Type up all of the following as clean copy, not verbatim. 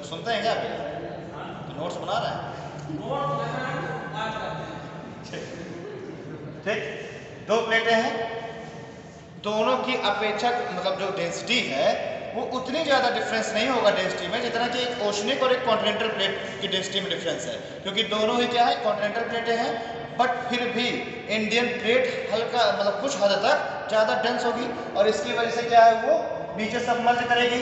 सुनते हैं क्या आप? तो नोट्स बना रहे हैं? ठीक, दो प्लेटें हैं, दोनों की अपेक्षक मतलब जो डेंसिटी है वो उतनी ज़्यादा डिफरेंस नहीं होगा डेंसिटी में जितना कि एक ओशनिक और एक कॉन्टिनेंटल प्लेट की डेंसिटी में डिफरेंस है, क्योंकि दोनों ही क्या है कॉन्टिनेंटल प्लेटें हैं। बट फिर भी इंडियन प्लेट हल्का मतलब कुछ हद तक ज़्यादा डेंस होगी और इसकी वजह से क्या है वो नीचे सबमर्ज करेगी,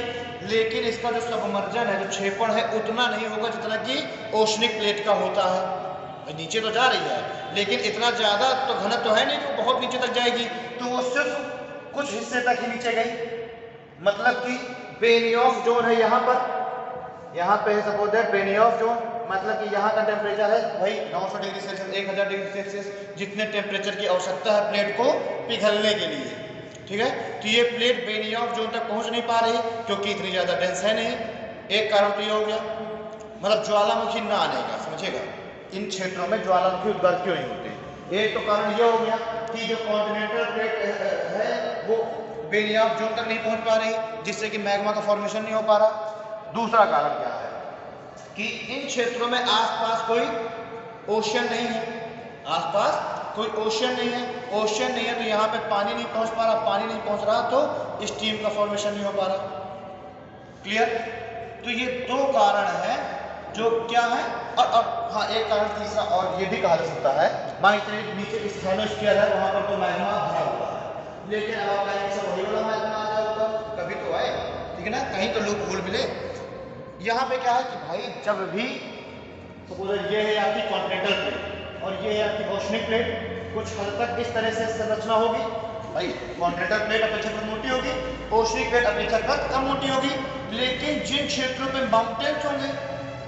लेकिन इसका जो सबमर्जन है जो छेपण है उतना नहीं होगा जितना कि ओशनिक प्लेट का होता है। नीचे तो जा रही है लेकिन इतना ज़्यादा तो घनत्व तो है नहीं कि बहुत नीचे तक जाएगी, तो वो सिर्फ कुछ हिस्से तक ही नीचे गई। मतलब कि बेनियोफ जोन है यहाँ पर, यहाँ पे है सपोज दैट बेनियोफ जोन, मतलब कि यहाँ का टेम्परेचर है भाई 900 डिग्री सेल्सियस 1000 डिग्री सेल्सियस, जितने टेम्परेचर की आवश्यकता है प्लेट को पिघलने के लिए। ठीक है, तो ये प्लेट बेनियोफ जोन तक पहुँच नहीं पा रही क्योंकि इतनी ज़्यादा डेंस है नहीं। एक कारण तो ये हो गया, मतलब ज्वालामुखी ना आने का, समझिएगा इन क्षेत्रों में ज्वालामुखी उद्गार क्यों नहीं होते। एक तो कारण ये हो गया कि जो कॉन्टिनेंटल प्लेट है वो बेनियोफ जोन तक नहीं पहुंच पा रही, जिससे कि मैग्मा का फॉर्मेशन नहीं हो पा रहा। दूसरा कारण क्या है कि इन क्षेत्रों में आसपास कोई ओशन नहीं है, आसपास कोई ओशन नहीं है, ओशन नहीं है तो यहाँ पे पानी नहीं पहुंच पा रहा, पानी नहीं पहुंच रहा तो स्टीम का फॉर्मेशन नहीं हो पा रहा। क्लियर? तो ये दो कारण है जो क्या है। और हाँ एक कारण तीसरा और ये भी कहा जा सकता है, मान लीजिए नीचे स्टेनोस्फीयर है वहां पर तो मैग्मा भरा हुआ है, लेकिन अब आप कहेंगे वही वाला मैग्मा आ जाएगा, कभी तो आए, ठीक है ना, कहीं तो लूप होल मिले। यहाँ पे क्या है कि भाई जब भी सपोज ये है आपकी कॉन्टिनेंटल प्लेट और ये है आपकी ओशनिक प्लेट, कुछ हद तक इस तरह से संरचना होगी। भाई कॉन्टिनेंटल प्लेट अपेक्षाकृत मोटी होगी, ओशनिक प्लेट अपेक्षाकृत कम मोटी होगी, लेकिन जिन क्षेत्रों पे माउंटेन्स होंगे,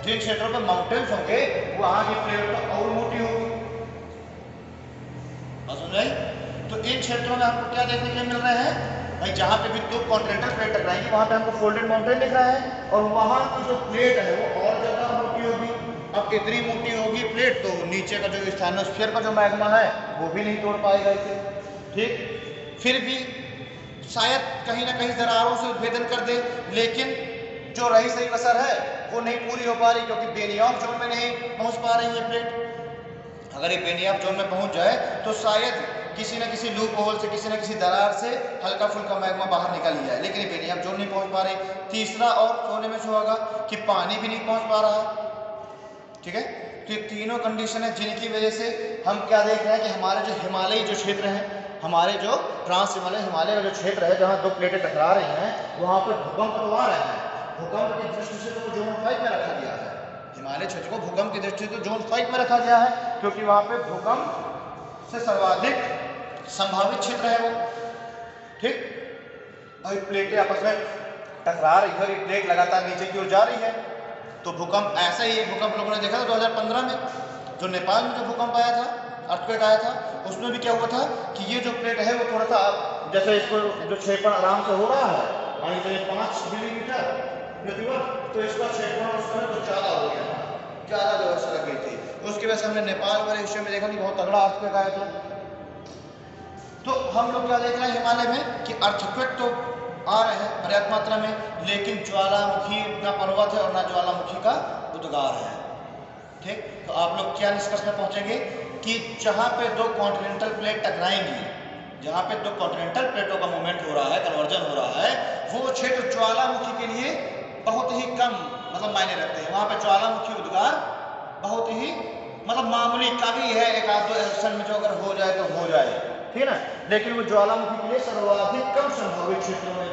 जिन क्षेत्रों पे माउंटेन्स होंगे वहां की प्लेट तो और मोटी होगी। समझ रहे? तो इन क्षेत्रों में हमको क्या देखने के लिए मिल रहे हैं भाई, जहां पे भी दो कॉन्टिनेंटल प्लेट टकराएंगी वहां पे हमको फोल्डेड माउंटेन दिख रहा है और वहां की जो प्लेट है वो और ज्यादा मोटी होगी। अब इतनी मोटी होगी प्लेट तो नीचे का जो स्टेनोस्फीयर का जो मैग्मा है वो भी नहीं तोड़ पाएगा इसे। ठीक, फिर भी शायद कहीं ना कहीं दरारों से उद्भेदन कर दे, लेकिन जो रही सही असर है वो नहीं पूरी हो पा रही क्योंकि बेनियोफ जोन में नहीं पहुंच पा रही है प्लेट। अगर ये बेनियोफ जोन में पहुंच जाए तो शायद किसी न किसी लूप होल से, किसी न किसी दरार से हल्का फुल्का मैग्मा बाहर निकल ही जाए, लेकिन ये बेनियोफ जोन नहीं पहुंच पा रही। तीसरा और होने में जो होगा कि पानी भी नहीं पहुंच पा रहा। ठीक है, तो ये तीनों कंडीशन है जिनकी वजह से हम क्या देख रहे हैं कि हमारे जो हिमालयी जो क्षेत्र है, हमारे जो ट्रांस हिमालय का जो क्षेत्र है जहाँ दो प्लेटें टकरा रही हैं वहाँ पर भूकंप तो आ रहे हैं। भूकंप की दृष्टि से तो जोन 5 में रखा गया है, हिमालय क्षेत्र को भूकंप की दृष्टि से तो जोन 5 में रखा गया है क्योंकि वहाँ पे भूकंप से सर्वाधिक संभावित क्षेत्र है वो। ठीक, भाई प्लेटें आपस में टकरा रही है और एक प्लेट लगातार नीचे की ओर जा रही है, तो भूकंप ऐसा ही एक भूकंप लोगों ने देखा था 2015 में, जो नेपाल में जो भूकंप आया था, अर्थक्वेक आया था, उसमें भी क्या हुआ था कि ये जो प्लेट है वो थोड़ा सा जैसे इसको जो क्षेपण आराम से हो रहा है मान लीजिए 5 मिलीमीटर प्रतिवर्ष, तो इसका क्षेपण उस समय तो ज़्यादा हो गया था, ज़्यादा व्यवस्था लग गई थी। उसकी वजह से हमने नेपाल वाले विषय में देखा कि बहुत तगड़ा अर्थक्वेक आया था। तो हम लोग क्या देख रहे हैं हिमालय में कि अर्थक्वेक तो आ रहे हैं पर्याप्त मात्रा में, लेकिन ज्वालामुखी ना पर्वत है और ना ज्वालामुखी का उद्गार है। ठीक, तो आप लोग क्या निष्कर्ष में पहुंचेंगे कि जहां पे दो कॉन्टिनेंटल प्लेट टकराएंगी, जहां पे दो कॉन्टिनेंटल प्लेटों का मूवमेंट हो रहा है, कन्वर्जन हो रहा है, वो क्षेत्र ज्वालामुखी के लिए बहुत ही कम मतलब मायने रखते हैं। वहां पे ज्वालामुखी उद्गार बहुत ही मतलब मामूली का भी है, एक आध दो एक्शन में जो अगर हो जाए तो हो जाए, ठीक है ना, लेकिन वो ज्वालामुखी के लिए सर्वाधिक कम संभावित क्षेत्रों में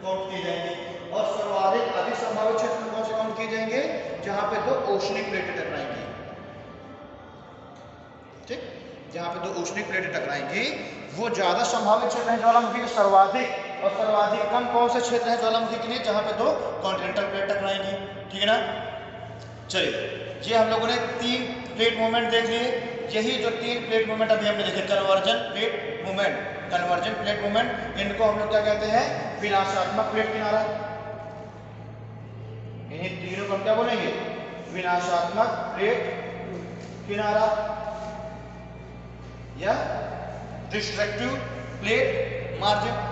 काउंट किए जाएंगे और सर्वाधिक अधिक संभावित क्षेत्र में कौन से काउंट किए जाएंगे जहां पे दो ओशनिक प्लेटें टकराएंगी। ठीक, जहां पे दो ओशनिक प्लेटें टकराएंगी वो ज्यादा संभावित क्षेत्र है ज्वालामुखी के सर्वाधिक, और सर्वाधिक कम कौन से क्षेत्र है ज्वालामुखी के लिए जहां पे दो कॉन्टिनेंटल प्लेट टकराएंगी। ठीक है ना, चलिए ये हम लोगों ने 3 प्लेट मूवमेंट देख लिए। यही जो 3 प्लेट मूवमेंट अभी हमने देखे, conversion plate movement, conversion plate movement, इनको हम लोग क्या कहते हैं, विनाशात्मक प्लेट किनारा। इन्हीं तीनों को हम क्या बोलेंगे, विनाशात्मक प्लेट किनारा या डिस्ट्रक्टिव प्लेट मार्जिन।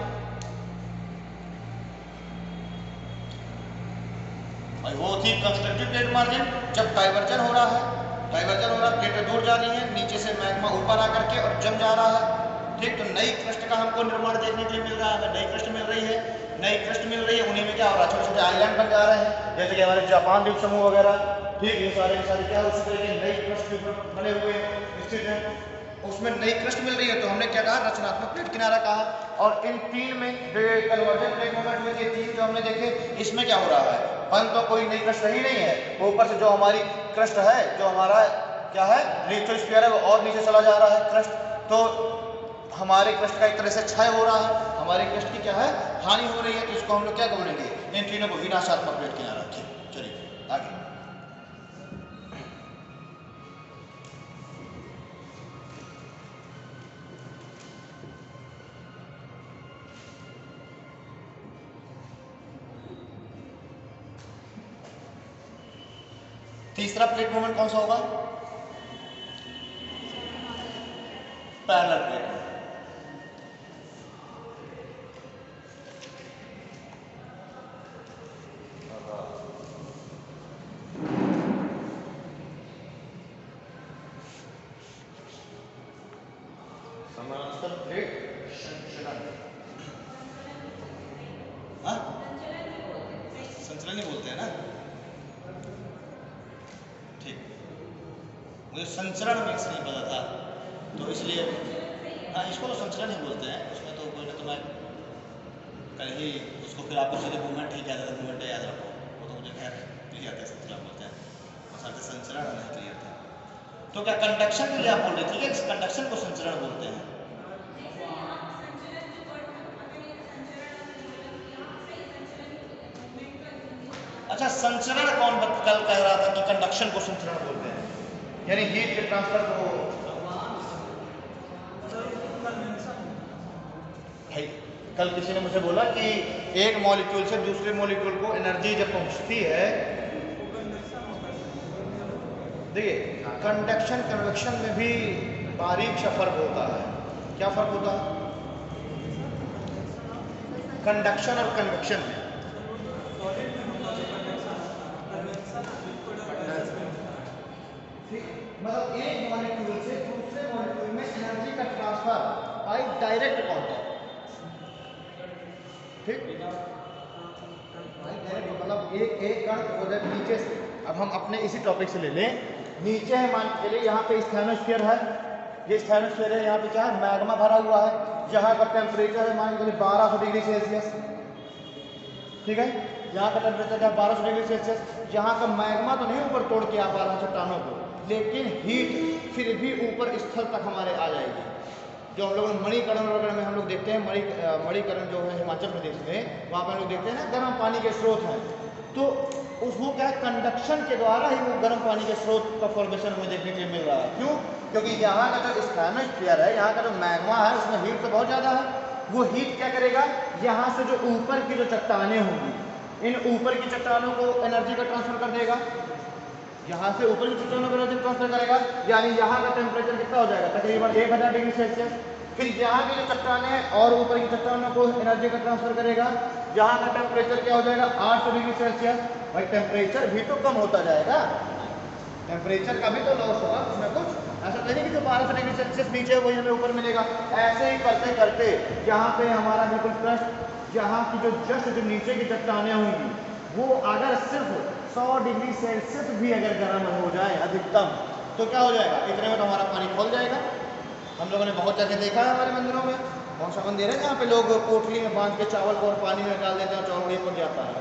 भाई वो थी कंस्ट्रक्टिव प्लेट मार्जिन, जब डाइवर्जन हो रहा है, प्लेटें दूर जा रही हैं, नीचे से मैग्मा ऊपर आकर के और जम जा रहा है। ठीक, तो नई क्रस्ट का हमको निर्माण देखने के लिए मिल रहा है। नई क्रस्ट मिल रही है, उन्हीं में क्या हो रहा है, छोटे छोटे आइलैंड बन जा रहे हैं, जैसे कि हमारे जापान द्वीप समूह वगैरह। ठीक, ये सारे क्या उसी तरह के नई क्रस्ट के ऊपर बने हुए स्थित हैं, उसमें नई क्रस्ट मिल रही है। तो हमने क्या कहा, रचनात्मक प्लेट किनारा कहा। और इन तीन में जो कन्वर्जन प्लेट मूवमेंट हुए थे, तीन जो हमने देखे, इसमें क्या हो रहा है, बन तो कोई नई क्रस्ट रही नहीं है, ऊपर से जो हमारी क्रस्ट है, जो हमारा क्या है लिथोस्फीयर है, वो और नीचे चला जा रहा है क्रस्ट, तो हमारे क्रस्ट का एक तरह से क्षय हो रहा है, हमारे क्रस्ट की क्या है, हानि हो रही है। तो इसको हम लोग क्या बोलेंगे, इन तीनों को विनाशात्मक प्लेट किनारा रखें। चलिए आगे। तीसरा प्लेट मूवमेंट कौन सा होगा, पैरेलल प्लेट। समानांतर प्लेट संचलन, संचलन ही बोलते हैं ना। ठीक, मुझे संचरण मिक्स नहीं पता था, तो इसलिए हाँ, इसको तो संचलन ही बोलते हैं। उसमें तो कोई ना, तो मैं कल ही उसको फिर आपको सीधे मूवमेंट ही याद, मूवमेंट याद रखो, वो तो मुझे खैर क्लियर था, संचलन बोलते हैं, बस संचरण नहीं क्लियर था। तो क्या कंडक्शन के लिए आप बोल रहे थे, ठीक है, कंडक्शन को संचरण बोलते हैं। अच्छा, संचरण कौन कल कह रहा था कि कंडक्शन को संचरण बोलते हैं, यानी हीट के ट्रांसफर को। भाई कल किसी ने मुझे बोला कि एक मॉलिक्यूल से दूसरे मॉलिक्यूल को एनर्जी जब पहुंचती है, देखिए कंडक्शन कन्वेक्शन में भी बारीक सा फर्क होता है। क्या फर्क होता है कंडक्शन और कन्वेक्शन में? मतलब एक मॉलिक्यूल से दूसरे मॉलिक्यूल में एनर्जी का ट्रांसफर बाय डायरेक्ट कांटेक्ट। ठीक, मतलब एक कण उधर नीचे से, अब हम अपने इसी टॉपिक से ले लें, नीचे है मान के लिए, यहाँ पे स्टेनोस्फीयर है, ये स्टेनोस्फीयर है, यहाँ पे क्या है, मैग्मा भरा हुआ है, यहाँ का टेम्परेचर है मान के लिए 1200 डिग्री सेल्सियस। ठीक है, यहाँ का टेम्परेचर क्या 1200 डिग्री सेल्सियस। यहाँ का मैग्मा तो नहीं ऊपर तोड़ के आ पा रहा चट्टानों को, लेकिन हीट फिर भी ऊपर स्थल तक हमारे आ जाएगी। जो हम लोग मणिकरण वगैरह में हम लोग देखते हैं, मणिकरण जो है हिमाचल प्रदेश में, वहाँ पर हम लोग देखते हैं ना गर्म पानी के स्रोत हैं, तो उसको क्या है, कंडक्शन के द्वारा ही वो गर्म पानी के स्रोत का फॉर्मेशन हमें देखने के लिए मिल रहा है। क्यों? क्योंकि यहाँ का जो स्टेनोस्फीयर है, यहाँ का जो मैग्मा है, उसमें हीट तो बहुत ज़्यादा है। वो हीट क्या करेगा, यहाँ से जो ऊपर की जो चट्टानें होंगी, इन ऊपर की चट्टानों को एनर्जी का ट्रांसफर कर देगा, यहाँ से ऊपर की चट्टानों को एनर्जी ट्रांसफर करेगा, यानी यहाँ का टेम्परेचर कितना हो जाएगा, तकरीबन 1000 डिग्री सेल्सियस। फिर यहाँ की जो चट्टानें और ऊपर की चट्टानों को एनर्जी का ट्रांसफर करेगा, यहाँ का टेम्परेचर क्या हो जाएगा, 800 डिग्री सेल्सियस। भाई टेम्परेचर भी तो कम होता जाएगा, टेम्परेचर का भी तो लॉस होगा कुछ ना कुछ। ऐसा नहीं कि जो 1200 डिग्री सेल्सियस नीचे है वही हमें ऊपर मिलेगा। ऐसे ही करते करते यहाँ पे हमारा बिल्कुल क्रस्ट, यहाँ की जो जस्ट जो नीचे की चट्टानें होंगी, वो अगर सिर्फ 100 डिग्री सेल्सियस भी अगर गर्म हो जाए अधिकतम, तो क्या हो जाएगा, इतने में तो हमारा पानी खोल जाएगा। हम लोगों ने बहुत जगह देखा है हमारे मंदिरों में, कौन सा मंदिर है जहाँ पे लोग पोटली में बांध के चावल को और पानी में डाल देते हैं और चावल ऊपर जाता है,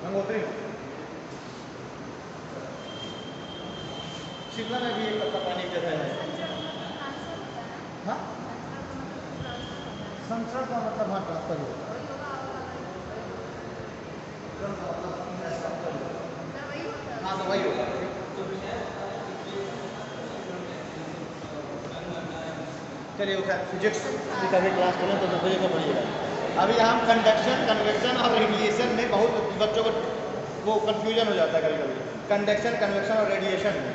गंगोत्री शिमला में भी एक पानी की जगह है। हाँ, संचरण का मतलब हाँ ट्रांसफर होगा। हाँ तो वही होगा। चलिए वो फिजिक्स का भी क्लास करें तो फिजिक्स में पढ़िएगा। अभी हम कंडक्शन, कन्वेक्शन और रेडिएशन में बहुत बच्चों को वो कंफ्यूजन हो जाता है कभी कभी, कंडक्शन, कन्वेक्शन और रेडिएशन में।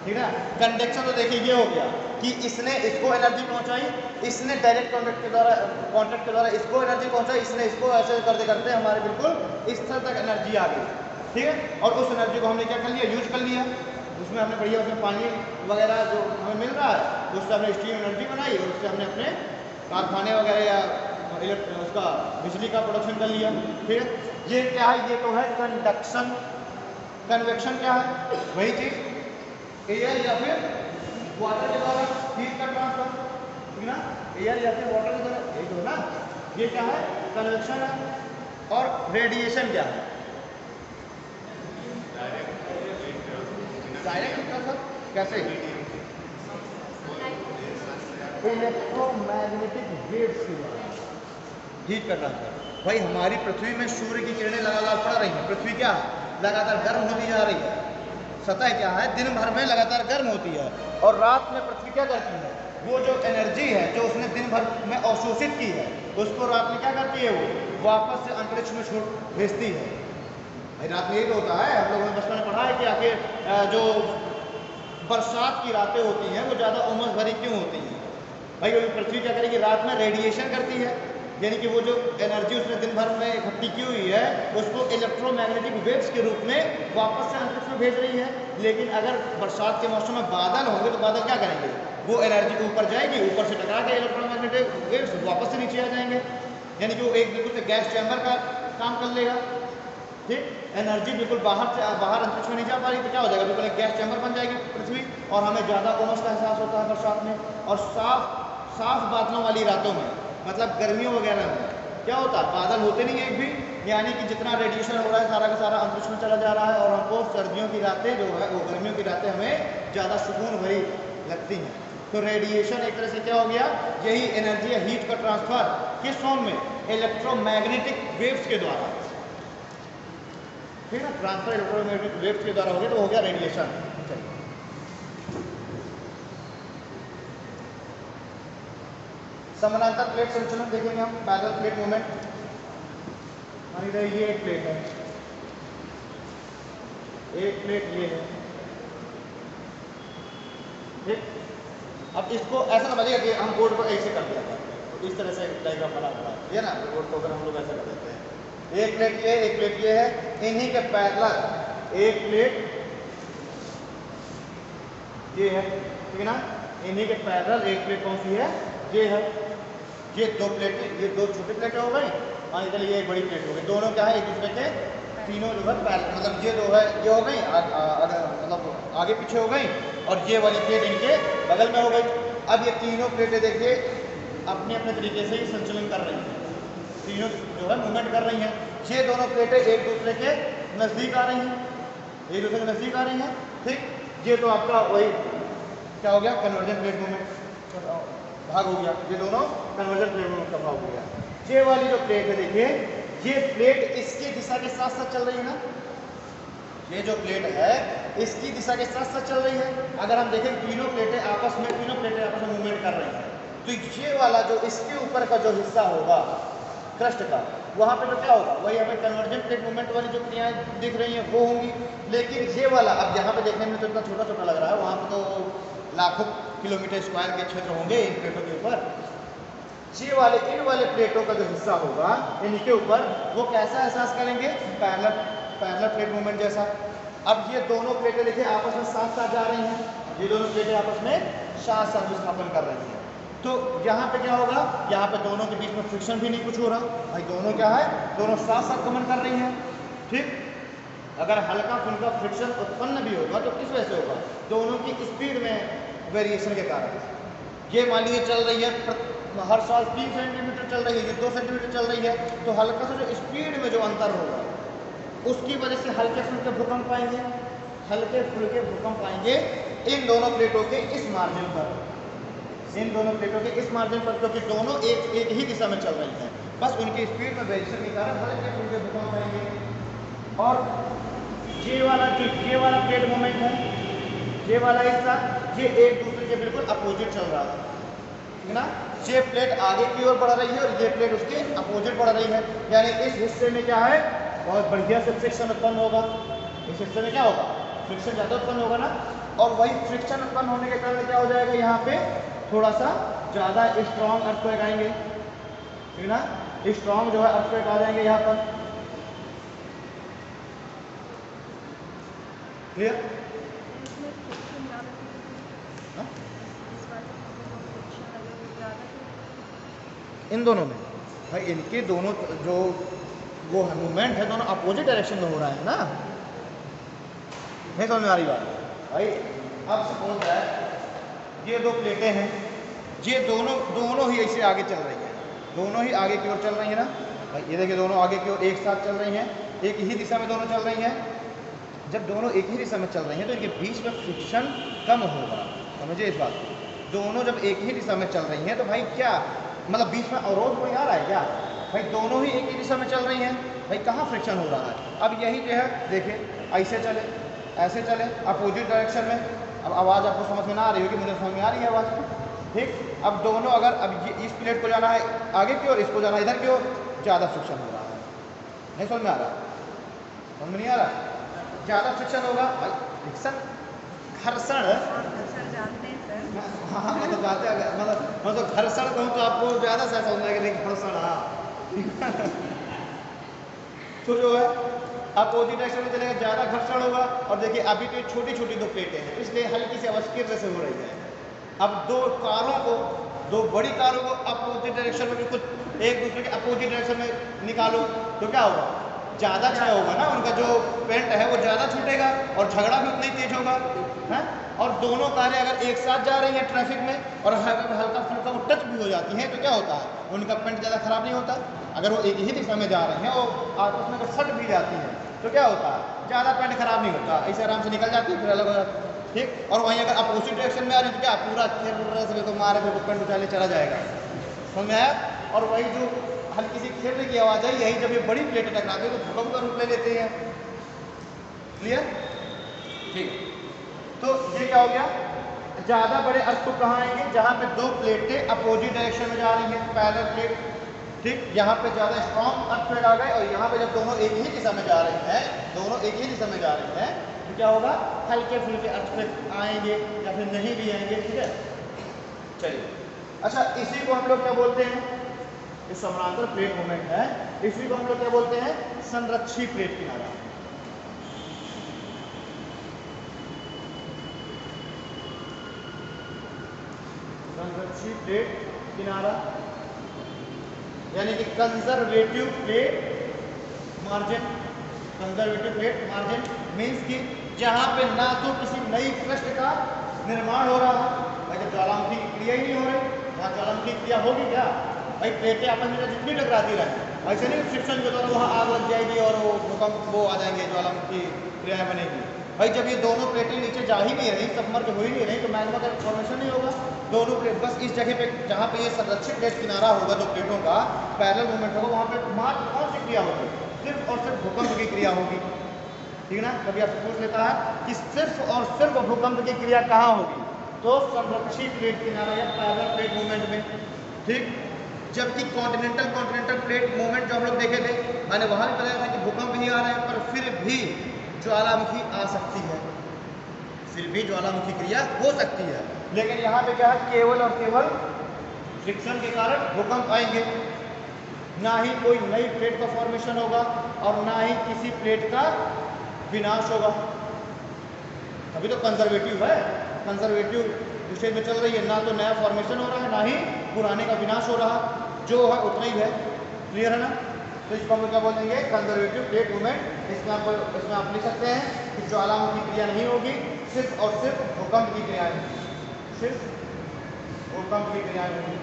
ठीक है। कंडक्शन तो देखिए ये हो गया कि इसने इसको एनर्जी पहुंचाई, इसने डायरेक्ट कॉन्टैक्ट के द्वारा इसको एनर्जी पहुंचाई, इसने इसको ऐसे करते करते हमारे बिल्कुल इस स्तर तक एनर्जी आ गई, ठीक है। और उस एनर्जी को हमने क्या कर लिया, यूज कर लिया, उसमें हमने बढ़िया उसमें पानी वगैरह जो हमें मिल रहा है उससे हमने स्टीम एनर्जी बनाई और उससे हमने अपने कारखाने वगैरह या उसका बिजली का प्रोडक्शन कर लिया, ठीक है। ये क्या है, ये तो है कंडक्शन। कन्वेक्शन क्या है, वही चीज एयर या फिर वाटर के द्वारा हीट का ट्रांसफर, ठीक ना, एयर या फिर वाटर के द्वारा, यही तो है ना। ये क्या है, कन्वेक्शन है। और रेडिएशन क्या है, डायरेक्ट ट्रांसफर कैसे, इलेक्ट्रोमैग्नेटिक वेव्स के द्वारा हीट का ट्रांसफर। भाई हमारी पृथ्वी में सूर्य की किरणें लगातार पड़ रही हैं, पृथ्वी क्या है, लगातार गर्म होती जा रही है, सतह क्या है दिन भर में लगातार गर्म होती है, और रात में पृथ्वी क्या करती है, वो जो एनर्जी है जो उसने दिन भर में अवशोषित की है उसको रात में क्या करती है, वो वापस से अंतरिक्ष में छोड़ भेजती है। भाई रात में यही तो होता है, हम लोगों ने बचपन में पढ़ा है कि आखिर जो बरसात की रातें होती हैं वो ज़्यादा उमस भरी क्यों होती हैं। भाई वो पृथ्वी क्या करेगी, रात में रेडिएशन करती है, यानी कि वो जो एनर्जी उसने दिन भर में इकट्ठी की हुई है उसको इलेक्ट्रोमैग्नेटिक वेव्स के रूप में वापस से अंतरिक्ष में भेज रही है। लेकिन अगर बरसात के मौसम में बादल होंगे तो बादल क्या करेंगे, वो एनर्जी ऊपर जाएगी, ऊपर से टकरा के इलेक्ट्रोमैग्नेटिक वेव्स वापस से नीचे आ जाएंगे, यानी कि वो एक बिल्कुल से गैस चैम्बर का काम कर लेगा, ठीक। एनर्जी बिल्कुल बाहर अंतरिक्ष में नहीं जा पा रही तो क्या हो जाएगा, बिल्कुल एक गैस चैम्बर बन जाएगी पृथ्वी, और हमें ज़्यादा उमस का एहसास होता है बरसात में। और साफ बादलों वाली रातों में, मतलब गर्मियों वगैरह में क्या होता है, बादल होते नहीं एक भी, यानी कि जितना रेडिएशन हो रहा है सारा का सारा अंतरिक्ष में चला जा रहा है, और हमको सर्दियों की रातें जो है वो गर्मियों की रातें हमें ज़्यादा सुकून भरी लगती हैं। तो रेडिएशन एक तरह से क्या हो गया, यही एनर्जी या हीट का ट्रांसफर किस फॉर्म में, इलेक्ट्रोमैग्नेटिक वेव्स के द्वारा, ठीक है ना, ट्रांसफर इलेक्ट्रोमैग्नेटिक वेव्स के द्वारा हो गया, तो हो गया रेडिएशन। समानांतर प्लेट संचलन देखेंगे हम, पैरेलल प्लेट मूवमेंट। मान लीजिए ये एक प्लेट है, एक प्लेट ये है, ठीक। अब इसको ऐसा समझिएगा कि हम बोर्ड को ऐसे कर दिया था, तो इस तरह से डायग्राम बना हुआ है, ये ना, बोर्ड को अगर हम लोग ऐसा कर देते हैं, एक प्लेट ये, एक प्लेट ये है, इन्हीं के पैरेलल एक प्लेट ये है, ठीक है ना, इन्हीं के पैरेलल एक प्लेट कौन सी है, ये है। ये दो प्लेटें, ये दो छोटी प्लेटें हो गई, मान लीजिए ये एक बड़ी प्लेट हो गई, दोनों क्या है एक दूसरे के तीनों जो है मतलब ये जो है ये हो गई मतलब आगे पीछे हो गई, और ये वाली प्लेट इनके बगल में हो गई। अब ये तीनों प्लेटें देखिए अपने अपने तरीके से ही संचलन कर रही हैं, तीनों जो है मूवमेंट कर रही हैं। ये दोनों प्लेटें एक दूसरे के नज़दीक आ रही हैं, एक दूसरे के नज़दीक आ रही हैं, ठीक। ये तो आपका वही क्या हो गया, कन्वर्जन प्लेट मूवमेंट भाग हो गया, ये दोनों कन्वर्जन प्लेट मूवमेंट का भाग हो गया। ये वाली जो प्लेट है देखिए, ये प्लेट इसकी दिशा के साथ साथ चल रही है ना, ये जो प्लेट है इसकी दिशा के साथ साथ चल रही है। अगर हम देखें तीनों प्लेटें आपस में मूवमेंट कर रही हैं, तो ये वाला जो इसके ऊपर का जो हिस्सा होगा क्रस्ट का, वहाँ पे तो क्या होगा, वही हमें कन्वर्जन प्लेट मूवमेंट वाली जो क्रियाएं दिख रही हैं वो होंगी। लेकिन ये वाला अब यहाँ पे देखने में तो इतना छोटा छोटा लग रहा है, वहाँ पे तो लाखों किलोमीटर स्क्वायर के क्षेत्र होंगे इन प्लेटों के ऊपर। ये वाले इन वाले प्लेटों का जो हिस्सा होगा इनके ऊपर, वो कैसा एहसास करेंगे, पैरेलल प्लेट मूवमेंट जैसा। अब ये दोनों प्लेटें देखिए आपस में साथ साथ जा रही हैं, ये दोनों प्लेटें आपस में साथ साथ विस्थापन कर रही हैं, तो यहाँ पे क्या होगा, यहाँ पे दोनों के बीच में फ्रिक्शन भी नहीं कुछ हो रहा, भाई दोनों क्या है, दोनों साथ साथ गमन कर रही हैं, ठीक। अगर हल्का फुल्का फ्रिक्शन उत्पन्न भी होगा तो किस वजह से होगा, दोनों की स्पीड में वेरिएशन के कारण। ये मान लीजिए चल रही है हर साल 3 सेंटीमीटर चल रही है, ये 2 सेंटीमीटर चल रही है, तो हल्का सा जो स्पीड में जो अंतर होगा उसकी वजह से हल्के फुल्के भूकंप आएंगे, हल्के फुल्के भूकंप आएंगे इन दोनों प्लेटों के इस मार्जिन पर, इन दोनों प्लेटों के इस मार्जिन पर, क्योंकि दोनों एक ही दिशा में चल रही हैं, बस उनकी स्पीड में वेरिएशन के कारण हल्के फुल्के भूकंप आएंगे। और ये वाला प्लेट मोमेंट है, ये वाला हिस्सा ये एक दूसरे के बिल्कुल अपोजिट चल रहा है, ठीक है ना। ये प्लेट आगे की ओर बढ़ रही है और ये प्लेट उसके अपोजिट बढ़ रही है, यानी इस हिस्से में क्या है, बहुत बढ़िया से फ्रिक्शन उत्पन्न होगा। इस हिस्से में क्या होगा, फ्रिक्शन ज़्यादा उत्पन्न होगा ना, और वही फ्रिक्शन उत्पन्न होने के कारण क्या हो जाएगा, यहाँ पे थोड़ा सा ज़्यादा स्ट्रॉन्ग अर्थक्वेक आएंगे, ठीक ना, स्ट्रॉन्ग जो है अर्थक्वेक आ जाएंगे यहाँ पर। क्लियर? इन दोनों में भाई, इनके दोनों जो वो है मूवमेंट है दोनों अपोजिट डायरेक्शन में हो रहा है ना, नहीं समझ में आ रही बात भाई। अब सपोज है ये दो प्लेटें हैं, ये दोनों ही ऐसे आगे चल रही है, दोनों ही आगे की ओर चल रही है ना भाई, ये देखिए दोनों आगे की ओर एक साथ चल रही हैं, एक ही दिशा में दोनों चल रही हैं। जब दोनों एक ही दिशा में चल रही हैं तो इनके बीच में फ्रिक्शन कम होगा, समझिए इस बात को। दोनों जब एक ही दिशा में चल रही हैं तो भाई क्या मतलब बीच में अवरोध कोई आ रहा है क्या भाई, दोनों ही एक ही दिशा में चल रही हैं भाई, कहाँ फ्रिक्शन हो रहा है। अब यही जो है देखिए ऐसे चले ऐसे चले अपोजिट डायरेक्शन में, अब आवाज़ आपको समझ में ना आ रही होगी, मुझे समझ में आ रही है आवाज़, ठीक। अब दोनों अगर अब ये इस प्लेट को जाना है आगे की ओर, इसको जाना है इधर की ओर, ज़्यादा फ्रिक्शन हो रहा है, नहीं समझ में आ रहा, समझ में नहीं आ रहा, ज़्यादा फ्रिक्शन होगा भाई, फ्रिक्शन घर्षण, हाँ मतलब बातें मतलब घर्षण कहूँ तो आपको ज़्यादा सा समझ आएगा, लेकिन घर्षण हाँ तो जो है अपोजिट डायरेक्शन में चलेगा, ज़्यादा घर्षण होगा। और देखिए अभी तो छोटी छोटी दो प्लेटें हैं, इसलिए हल्की सी आवाज़ किर्र से हो रही है। अब दो बड़ी कारों को अपोजिट डायरेक्शन में बिल्कुल एक दूसरे के अपोजिट डायरेक्शन में निकालो तो क्या होगा, ज़्यादा क्षय होगा ना, उनका जो पेंट है वो ज़्यादा छूटेगा और झगड़ा भी उतना ही तेज होगा, है। और दोनों कारें अगर एक साथ जा रही हैं ट्रैफिक में और हल्का फुल्का वो टच भी हो जाती हैं तो क्या होता है, उनका पेंट ज़्यादा खराब नहीं होता। अगर वो एक ही दिशा में जा रहे हैं और आपस में अगर फट भी जाती है तो क्या होता है, ज़्यादा पेंट खराब नहीं होता, ऐसे आराम से निकल जाती है, फिर अलग हो जाती है, ठीक। और वहीं अगर अपोजिट डायरेक्शन में आ रही है तो क्या पूरा से को मारे फिर पेंट उछाले चला जाएगा, समझ में आया। और वही जो हल्की सी खेलने की आवाज़ है, यही जब ये बड़ी प्लेटें टकराती है तो भूकंप का रूप ले लेते हैं, क्लियर, ठीक। तो ये क्या हो गया, ज़्यादा बड़े अर्थ को कहाँ आएंगे, जहाँ पे दो प्लेटें अपोजिट डायरेक्शन में जा रही हैं, पैरेलल प्लेट, ठीक। यहाँ पे ज़्यादा स्ट्रॉन्ग अर्थक्वेक आ गए, और यहाँ पे जब दोनों एक ही दिशा में जा रहे हैं, दोनों एक ही दिशा में जा रहे हैं तो क्या होगा, हल्के फुल्के अर्थक्वेक आएंगे या फिर नहीं भी आएंगे, ठीक है। चलिए अच्छा, इसी को हम लोग क्या बोलते हैं, जो समानांतर प्लेट मूवमेंट है, इसी को हम लोग क्या बोलते हैं, संरक्षी प्लेट किनारा। संरक्षी प्लेट किनारा यानी कि conservative plate margin, conservative plate margin means कि जहां पे ना तो किसी नई क्रस्ट का निर्माण हो रहा है भाई, जब ज्वालामुखी की क्रिया ही नहीं हो रही, जहाँ ज्वालामुखी की क्रिया होगी क्या भाई, प्लेटें आपस में जितनी टकराती रहे, ऐसे नहीं फ्रिक्शन के द्वारा वहाँ आग लग जाएगी और वो भूकंप वो आ जाएंगे, ज्वालामुखी क्रियाएं बनेगी भाई। जब ये दोनों प्लेटें नीचे जा ही नहीं रही, सबमर्ज हो ही नहीं रही, तो मैग्मा का फॉर्मेशन नहीं होगा। दोनों प्लेट बस इस जगह पे जहाँ पे ये संरक्षित प्लेट किनारा होगा, दो प्लेटों का पैरेलल मूवमेंट होगा, वहाँ पे मात्र कौन सी क्रिया होगी, सिर्फ और सिर्फ भूकंप की क्रिया होगी, ठीक है ना। कभी आपसे पूछ लेता है कि सिर्फ और सिर्फ भूकंप की क्रिया कहाँ होगी, तो संरक्षित प्लेट किनारा या पैरेलल प्लेट मूवमेंट में, ठीक। जबकि कॉन्टिनेंटल प्लेट मूवमेंट जो हम लोग देखे थे, मैंने वहाँ भी बताया था कि भूकंप नहीं आ रहे हैं, पर फिर भी ज्वालामुखी आ सकती है, फिर भी ज्वालामुखी क्रिया हो सकती है। लेकिन यहाँ पे क्या है, केवल और केवल फ्रिक्शन के कारण भूकंप आएंगे, ना ही कोई नई प्लेट का फॉर्मेशन होगा और ना ही किसी प्लेट का विनाश होगा। अभी तो कंजर्वेटिव है, कंजर्वेटिव स्टेज में चल रही है, ना तो नया फॉर्मेशन हो रहा है, ना ही पुराने का विनाश हो रहा, जो है उतना ही है, क्लियर है ना। तो इसको हम क्या बोलेंगे, कंजर्वेटिव प्लेट मूवमेंट। इसमें आप लिख सकते हैं कि ज्वालामुखी क्रिया नहीं होगी, सिर्फ और सिर्फ भूकंप की क्रियाएं, सिर्फ भूकंप की क्रियाएं होंगी।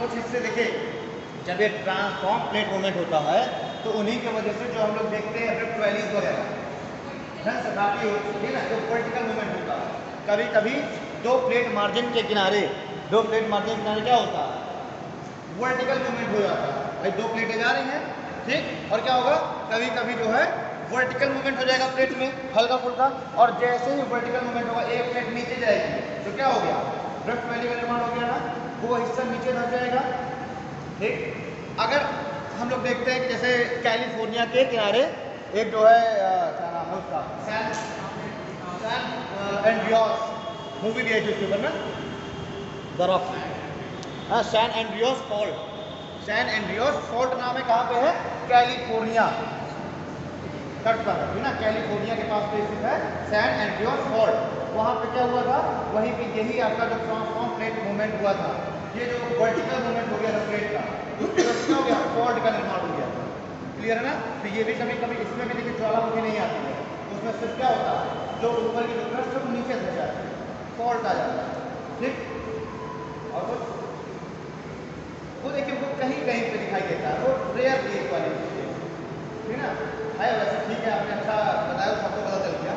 कुछ हिस्से देखिए, जब ये ट्रांसफॉर्म प्लेट मूवमेंट होता है तो उन्हीं की वजह से जो हम लोग देखते हैं रिफ्ट वैलीज वगैरह सपाटी होती है ना, जो वर्टिकल मूवमेंट होता है। कभी कभी दो प्लेट मार्जिन के किनारे क्या होता है, वर्टिकल मूवमेंट हो जाता है। भाई दो प्लेटें जा रही हैं, ठीक, और क्या होगा, कभी कभी जो है वर्टिकल मूवमेंट हो जाएगा प्लेट में हल्का फुल्का, और जैसे ही वर्टिकल मूवमेंट होगा एक प्लेट नीचे जाएगी तो क्या हो गया, रिफ्ट वैली का निर्माण हो गया ना, वो हिस्सा नीचे धस जाएगा। ठीक, अगर हम लोग देखते हैं कि जैसे कैलिफोर्निया के किनारे एक जो है क्या नाम है उसका, सैन एंड्रियास मूवी भी है जो उसके ऊपर ना, बर्फ, हाँ, सैन एंड्रियास फॉल्ट नाम है, कहाँ पे है, कैलिफोर्निया तट पर है ना, कैलिफोर्निया के पास पे स्थित है सैन एंड्रियास फॉल्ट। वहाँ पे क्या हुआ था, वहीं पे यही आपका जो ट्रांसफॉर्म प्लेट मूवमेंट हुआ था, ये जो वर्टिकल मूवमेंट हो गया था प्लेट का, उसकी वजह से क्या हो गया, फॉल्ट का निर्माण हो गया। क्लियर है ना। तो ये भी कभी कभी इसमें भी देखिए ज्वालामुखी नहीं आती है, उसमें सिर्फ क्या होता है, जो ऊपर की जो क्रस्ट है वो नीचे धस जाती है, फॉल्ट आ जाता है। ठीक, और कुछ वो देखिए वो कहीं कहीं पे दिखाई देता है, वो रेयर केस वाली चीज़ है, ठीक ना, है वैसे ठीक है, आपने अच्छा बताया, सबको पता चल गया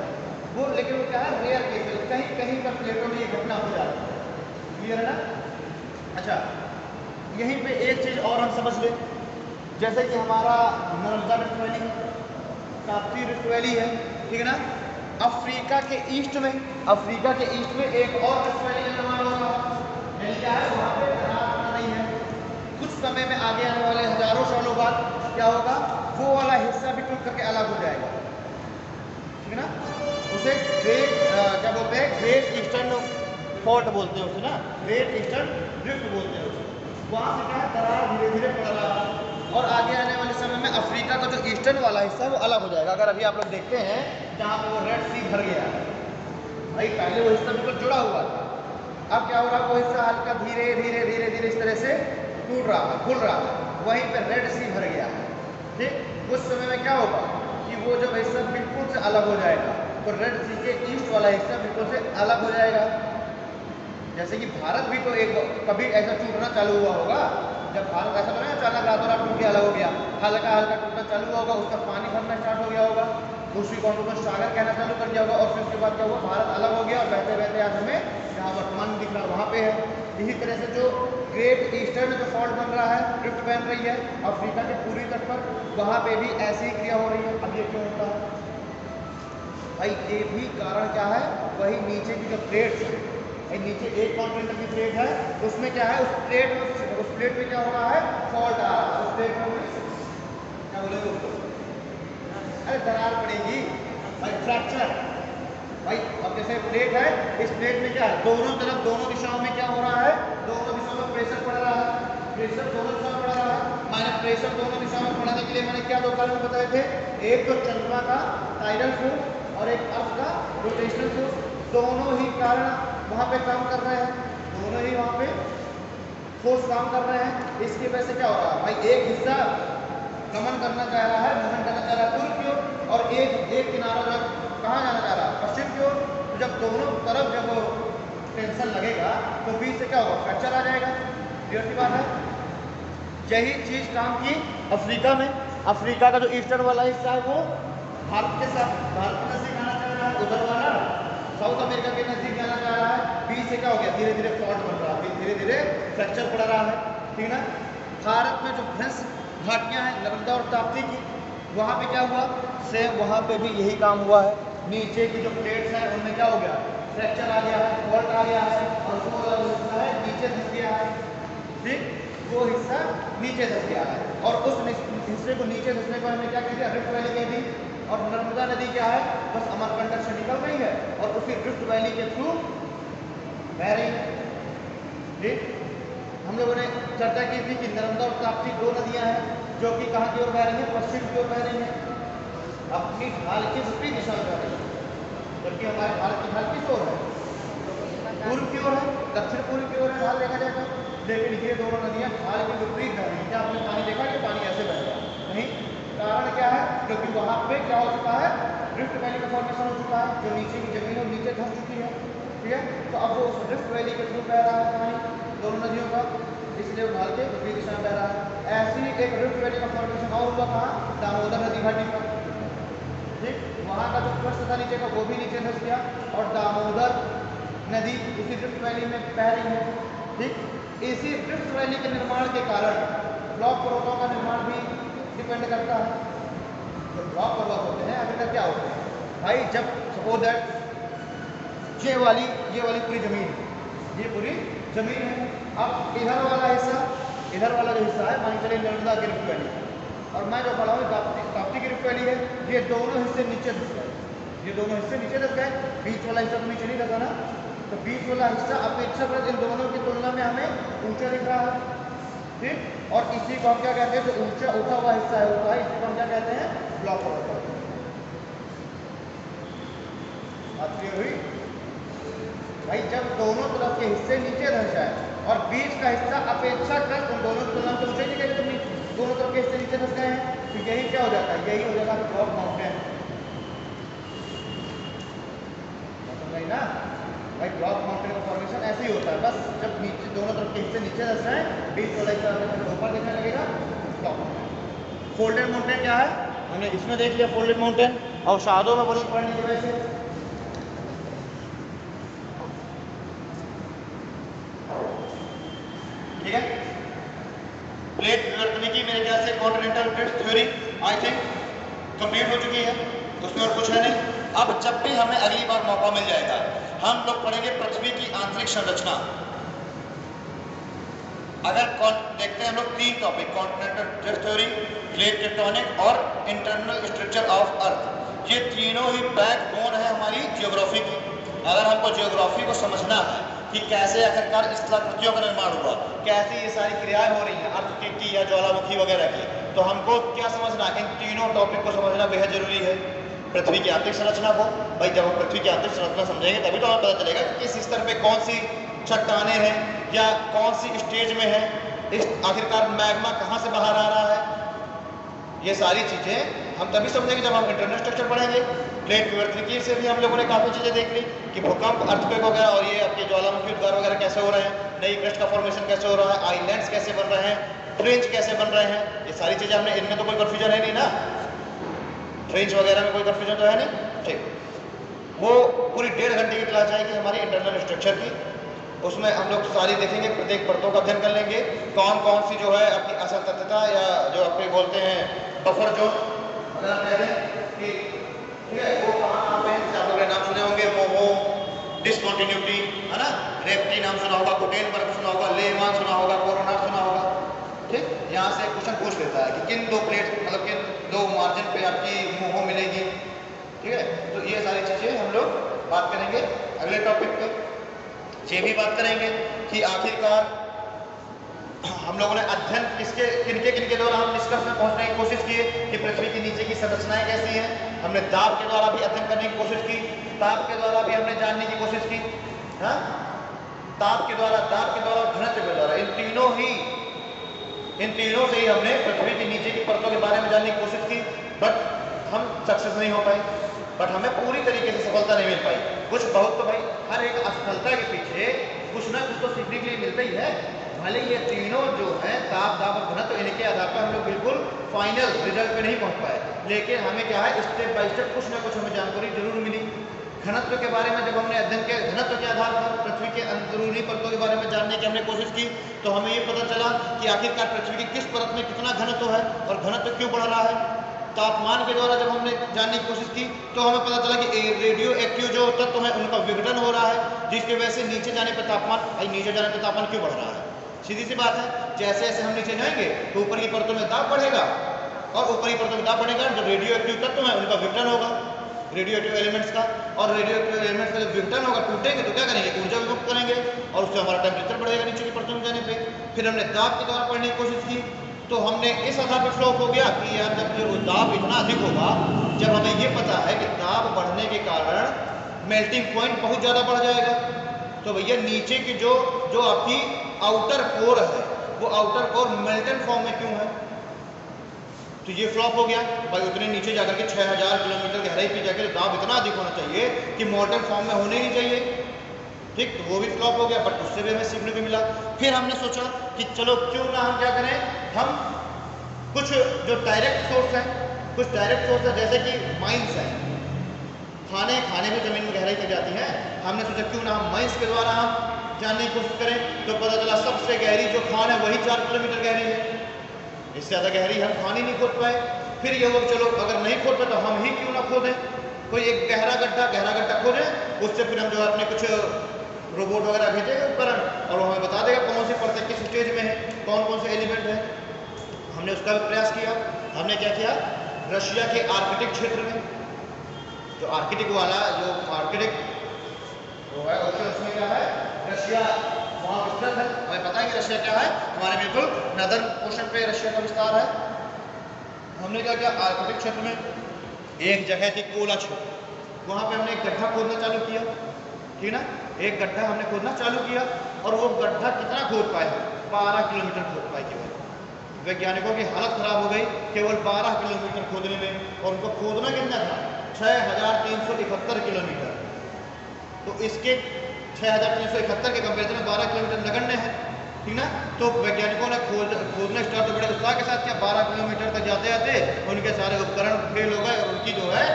वो, लेकिन वो क्या है, रेयर केस है, कहीं कहीं पर प्लेटों में ये घटना हो जाती है। क्लियर है ना। अच्छा, यहीं पे एक चीज़ और हम समझ लें, जैसे कि हमारा Narmada rift valley, Tapti rift valley है, ठीक है ना, अफ्रीका के ईस्ट में एक और रिफ्ट वैली का निर्माण हो रहा है, क्या है, वहाँ पे दरार नहीं है, कुछ समय में आगे आने वाले हजारों सालों बाद क्या होगा, वो वाला हिस्सा भी टूट करके अलग हो जाएगा, ठीक है ना, उसे क्या बोलते हैं, ग्रेट ईस्टर्न फॉल्ट बोलते हैं उसे ना, ग्रेट ईस्टर्न रिफ्ट बोलते हैं उसे। वहाँ से क्या है, दरार धीरे धीरे पड़ रहा है, और आगे आने वाले समय में अफ्रीका का जो ईस्टर्न वाला हिस्सा है वो अलग हो जाएगा। अगर अभी आप लोग देखते हैं जहाँ पे वो रेड सी भर गया है, भाई पहले वो हिस्सा बिल्कुल जुड़ा हुआ था, अब क्या हो रहा है, वो हिस्सा हल्का धीरे धीरे धीरे धीरे इस तरह से टूट रहा है, खुल रहा है, वहीं पे रेड सी भर गया है। ठीक, उस समय में क्या होगा कि वो जब हिस्सा बिल्कुल से अलग हो जाएगा तो रेड सी के ईस्ट वाला हिस्सा बिल्कुल से अलग हो जाएगा। जैसे कि भारत भी तो एक कभी ऐसा टूटना चालू हुआ होगा, जब भारत ऐसा बना अचानक रातों रात टूट के अलग हो गया, हल्का हल्का टूटना चालू हुआ होगा, उसका पानी भरना स्टार्ट हो गया होगा, दूसरी कौन को सागर कहना चालू कर दिया होगा, और फिर उसके बाद क्या हुआ, भारत अलग हो गया, और बहते बहते आज हमें जहाँ वर्तमान दिख रहा वहाँ पे है। इसी तरह से जो ग्रेट ईस्टर्न जो फॉल्ट बन रहा है, रिफ्ट बन रही है अफ्रीका के पूरी तट पर, वहाँ पे भी ऐसी ही क्रिया हो रही है। अब ये क्यों होता है भाई, ये भी कारण क्या है, वही नीचे की जो प्लेट्स है, नीचे एक कॉन्टिनेंट की प्लेट है, उसमें क्या है, उस प्लेट में क्या हो रहा है, फॉल्ट आ रहा है, उस प्लेट में क्या बोलेंगे उसको, अरे दरार पड़ेगी भाई, फ्रैक्चर। भाई अब जैसे प्लेट है, इस प्लेट में क्या है, दोनों तरफ दोनों दिशाओं में क्या हो रहा है, दोनों दिशाओं में प्रेशर पड़ रहा है, प्रेशर दोनों दिशाओं में पड़ रहा है। मैंने प्रेशर दोनों दिशाओं में पड़ाने के लिए मैंने क्या दो कारण बताए थे, एक तो चंद्रमा का टाइडल फोर्स और एक अर्थ का रोटेशनल फोर्स, दोनों ही कारण वहाँ पे काम कर रहे हैं, दोनों ही वहाँ पे फोर्स काम कर रहे हैं। इसकी वजह से क्या हो रहा है भाई, एक हिस्सा गमन करना चाह रहा है, मूवमेंट करना चाह रहा है पूर्व की ओर, और एक किनारा जो कहाँ जाना चाह रहा है, पश्चिम की ओर। तो जब दोनों तरफ जब टेंशन लगेगा तो बीच से क्या होगा, फ्रैक्चर आ जाएगा, क्लियर सी बात है। यही चीज काम की अफ्रीका में, अफ्रीका का जो ईस्टर्न वाला हिस्सा है वो भारत के साथ, भारत के नजदीक आना चाह रहा है, उधर वाला साउथ अमेरिका के नजदीक जाना चाह रहा है, बीच से क्या हो गया, धीरे धीरे फॉल्ट बन रहा है, धीरे धीरे फ्रैक्चर पड़ रहा है, ठीक है ना। भारत में जो भ्रंश घाटियाँ हैं नर्मदा और ताप्ती की, वहाँ पे क्या हुआ, सेम वहाँ पे भी यही काम हुआ है, नीचे की जो प्लेट्स हैं उनमें क्या हो गया, फ्रैक्चर आ गया है, फॉल्ट आ गया है, और वो वाला हिस्सा है नीचे धस गया है, ठीक, वो हिस्सा नीचे धस गया है, और उस हिस्से को नीचे धसने को हमने क्या कह दिया, रिफ्ट वैली कह दी। और नर्मदा नदी क्या है, बस अमरकंटक से निकल रही है और उसी रिफ्ट वैली के थ्रू बह रही है, ठीक। हम लोगों ने चर्चा की थी कि नर्मदा और ताप्ती दो नदियां हैं जो कि कहाँ की ओर बह रही हैं, पश्चिम की ओर बह रही हैं, अपनी ढाल की विपरीत दिशा में बह रही है, जबकि हमारे भारत की ढाल किस ओर है, पूर्व की ओर है, दक्षिण पूर्व की ओर है ढाल देखा जाएगा, लेकिन ये दोनों नदियां ढाल की विपरीत बह रही हैं। क्या आपने पानी देखा कि पानी ऐसे बह रहा है, नहीं, कारण क्या है, क्योंकि वहाँ पे क्या हो चुका है, रिफ्ट वैली का फॉर्मेशन हो चुका है, जो नीचे की जमीन है नीचे धस चुकी है, ठीक है। तो अब वो उस रिफ्ट वैली के थ्रू बह रहा है पानी दोनों नदियों का, इसलिए उबाल के विपरीत दिशा में बह रहा है। ऐसी एक रिफ्ट वैली का फॉर्मेशन और हुआ कहाँ, दामोदर नदी घाटी पर, ठीक, वहाँ का जो प्रश्न था नीचे का वो भी नीचे धंस गया और दामोदर नदी उसी रिफ्ट वैली में बह रही है, ठीक। इसी रिफ्ट वैली के निर्माण के कारण ब्लॉक पर्वतों का निर्माण भी डिपेंड करता है। जो ब्लॉक पर्वत होते हैं आखिर क्या होते हैं भाई, जब सपोज दैट ये वाली पूरी जमीन, ये पूरी जमीन है, अब इधर वाला जो हिस्सा है मान चलिए नर्मदा की रिफ्ट वैली, और मैं जो पढ़ा हूँ ताप्ती की रिफ्ट वैली है, ये दोनों हिस्से नीचे धंस गए, ये दोनों हिस्से नीचे धंस गए, बीच वाला हिस्सा तो नीचे नहीं धंसा ना, तो बीच वाला हिस्सा अपेक्षाकृत इन दोनों की तुलना में हमें ऊंचा दिख रहा है, ठीक। और इसी को हम क्या कहते हैं, जो ऊंचा उठा हुआ हिस्सा है होता है, इसी को हम क्या कहते हैं, ब्लॉक पर्वत। बात क्लियर हुई भाई, जब दोनों तरफ के हिस्से नीचे धंस जाए और बीच का हिस्सा अपेक्षाकृत उन दोनों की तुलना में ऊंचे नहीं गए, तो दोनों तरफ के हिस्से नीचे धंस गए हैं, तो यही क्या हो जाता है, यही हो जाता है ब्लॉक माउंटेन, समझ ना भाई। ब्लॉक माउंटेन का फॉर्मेशन ऐसे ही होता है, बस जब नीचे दोनों तरफ के हिस्से नीचे धंस जाए, बीच वाला हिस्सा ऊपर दिखने लगेगा, ब्लॉक माउंटेन। फोल्डेड माउंटेन क्या है, हमने इसमें देख लिया फोल्डेड माउंटेन, और शादों में बड़ी पड़ने की वजह से ठीक है। प्लेट विवर्तनिकी मेरे ख्याल से continental plate theory I think complete हो चुकी है, उसमें और कुछ है नहीं। अब जब भी हमें अगली बार मौका मिल जाएगा, हम लोग पढ़ेंगे पृथ्वी की आंतरिक संरचना। अगर देखते हैं हम लोग 3 topic, continental plate theory, plate tectonic और इंटरनल स्ट्रक्चर ऑफ अर्थ, ये तीनों ही बैकबोन है हमारी जियोग्राफी की। अगर हमको जियोग्राफी को समझना है कि कैसे आखिरकार स्थलाकृतियों का निर्माण हुआ, कैसे ये सारी क्रियाएं हो रही हैं अर्थ की या ज्वालामुखी वगैरह की, तो हमको क्या समझना, इन तीनों टॉपिक को समझना बेहद जरूरी है। पृथ्वी की आंतरिक संरचना को, भाई जब हम पृथ्वी की आंतरिक संरचना समझेंगे तभी तो हमें पता चलेगा कि किस स्तर पे कौन सी चट्टानें हैं या कौन सी स्टेज में है, इस आखिरकार मैग्मा कहाँ से बाहर आ रहा है। ये सारी चीजें हम तभी समझेंगे जब हम इंटरनल स्ट्रक्चर पढ़ेंगे। प्लेट विवर्तनिकी से भी हम लोगों ने काफ़ी चीज़ें देख ली कि भूकंप, अर्थक्वेक वगैरह और ये आपके ज्वालामुखी उद्गार वगैरह कैसे हो रहे हैं, नई क्रस्ट का फॉर्मेशन कैसे हो रहा है, आइलैंड्स कैसे बन रहे हैं, ट्रेंच कैसे बन रहे हैं, ये सारी चीज़ें हमने, इनमें तो कोई कन्फ्यूजन है नहीं ना, ट्रेंच वगैरह में कोई कन्फ्यूजन तो है नहीं, ठीक। वो पूरी 1.5 घंटे की क्लास जाएगी हमारी इंटरनल स्ट्रक्चर की, उसमें हम लोग सारी देखेंगे, प्रत्येक परतों का अध्ययन कर लेंगे, कौन कौन सी जो है आपकी असंततता या जो आपके बोलते हैं बफर जोन, अगर आप कह रहे हैं कि ठीक है वो कहाँ पे आप लोगों ने नाम सुने होंगे, मोमो, डिसकंटिन्यूटी है ना, रेप्टी नाम सुना होगा, गुटेनबर्ग सुना होगा, लेहमान सुना होगा, कोरोना सुना होगा, ठीक। यहाँ से क्वेश्चन पूछ लेता है कि किन 2 प्लेट मतलब किन 2 मार्जिन पे आपकी मोमो मिलेगी, ठीक है। तो ये सारी चीज़ें हम लोग बात करेंगे अगले टॉपिक पे। ये भी बात करेंगे कि आखिरकार हम लोगों ने अध्ययन किनके द्वारा हम निष्कर्ष में पहुंचने की कोशिश की कि पृथ्वी के नीचे की संरचनाएं कैसी हैं। हमने दाब के द्वारा भी अध्ययन करने की कोशिश की, ताप के द्वारा भी हमने जानने की कोशिश की, हाँ, ताप के द्वारा, दाब के द्वारा, घनत्व के द्वारा, इन तीनों से ही हमने पृथ्वी के नीचे की परतों के बारे में जानने की कोशिश की, बट हम सक्सेस नहीं हो पाए, बट हमें पूरी तरीके से सफलता नहीं मिल पाई। कुछ बहुत तो भाई हर एक असफलता के पीछे कुछ ना कुछ तो सीखने के लिए मिलता ही है। भले ये तीनों जो है ताप, दाब और घनत्व, इनके आधार पर हम लोग बिल्कुल फाइनल रिजल्ट पे नहीं पहुंच पाए, लेकिन हमें क्या है स्टेप बाय स्टेप कुछ ना कुछ हमें जानकारी जरूर मिली। घनत्व के बारे में जब हमने अध्ययन किया, घनत्व के आधार पर पृथ्वी के अंदरूनी परतों के बारे में जानने की हमने कोशिश की, तो हमें ये पता चला कि आखिरकार पृथ्वी की किस परत में कितना घनत्व है और घनत्व क्यों बढ़ रहा है। तापमान के द्वारा जब हमने जानने की कोशिश की तो हमें पता चला कि रेडियो एक्टिव जो तत्व है उनका विघटन हो रहा है, जिसकी वजह से नीचे जाने पर तापमान, नीचे जाने पर तापमान क्यों बढ़ रहा है। सीधी सी बात है, जैसे जैसे हम नीचे जाएंगे तो ऊपर की परतों में दाब बढ़ेगा और ऊपरी परतों में दाब बढ़ेगा, जो रेडियो एक्टिव तत्व है उनका विघटन होगा, रेडियो एक्टिव एलिमेंट्स का, और रेडियो एक्टिव एलिमेंट्स का जब विघटन होगा, टूटेंगे तो क्या करेंगे, ऊर्जा विमुक्त करेंगे और उससे हमारा टेम्परेचर बढ़ेगा नीचे की परतों में जाने पे। फिर हमने दाब के द्वारा पढ़ने की कोशिश की, तो हमने इस आधार पर फ्लॉप हो गया कि यार जब जो दाब इतना अधिक होगा, जब हमें ये पता है कि दाब बढ़ने के कारण मेल्टिंग पॉइंट बहुत ज़्यादा बढ़ जाएगा, तो भैया नीचे की जो आपकी आउटर कोर है वो आउटर कोर मेल्टन फॉर्म में क्यों है, तो ये फ्लॉप हो गया भाई। उतने नीचे जाकर के 6000 किलोमीटर गहराई पे जाकर दाब इतना अधिक होना चाहिए कि मॉल्टन फॉर्म में होने ही नहीं चाहिए, ठीक, तो वो भी फ्लॉप हो गया, बट उससे भी हमें सीखने को मिला। फिर हमने सोचा कि चलो क्यों ना हम क्या करें, हम कुछ जो डायरेक्ट सोर्स है, कुछ डायरेक्ट सोर्स है जैसे कि माइंस है, खाने में जमीन में गहराई की जाती है, हमने सोचा क्यों ना हम माइंस के द्वारा हम जानने की कोशिश करें। तो पता चला सबसे गहरी जो खान है वही 4 किलोमीटर गहरी है, इससे ज़्यादा गहरी हम खान ही नहीं खोद पाए। फिर ये वो चलो अगर नहीं खोद पाए तो हम ही क्यों ना खोदें, कोई एक गहरा गड्ढा खोदें, उससे फिर हम जो है अपने कुछ रोबोट वगैरह भेजेंगे उपकरण और वो हमें बता देगा कौन सी परत किस स्टेज में है, कौन कौन से एलिमेंट है। हमने उसका भी प्रयास किया। हमने क्या किया, रशिया के आर्कटिक क्षेत्र में जो आर्कटिक वाला जो आर्कटिक वो है उसमें क्या है, रशिया वहाँ विस्तृत है, हमें पता है कि रशिया क्या है, हमारे बिल्कुल नदर्न पोर्शन पे रशिया का विस्तार है। हमने क्या किया, आर्कटिक क्षेत्र में एक जगह थी कोला क्षेत्र, वहाँ पे हमने एक गड्ढा खोदना चालू किया, ठीक ना, एक गड्ढा हमने खोदना चालू किया और वो गड्ढा कितना खोद पाए, 12 किलोमीटर खोद पाए केवल। वैज्ञानिकों की हालत खराब हो गई केवल 12 किलोमीटर खोदने में, और उनको खोदना कितना था, 6371 किलोमीटर। तो इसके 6371 के कंपेरिजन में 12 किलोमीटर नगण्य है, ठीक ना। तो वैज्ञानिकों ने खोदना स्टार्ट तो बड़े उत्साह के साथ किया, 12 किलोमीटर तक जाते जाते उनके सारे उपकरण फेल हो गए और उनकी जो है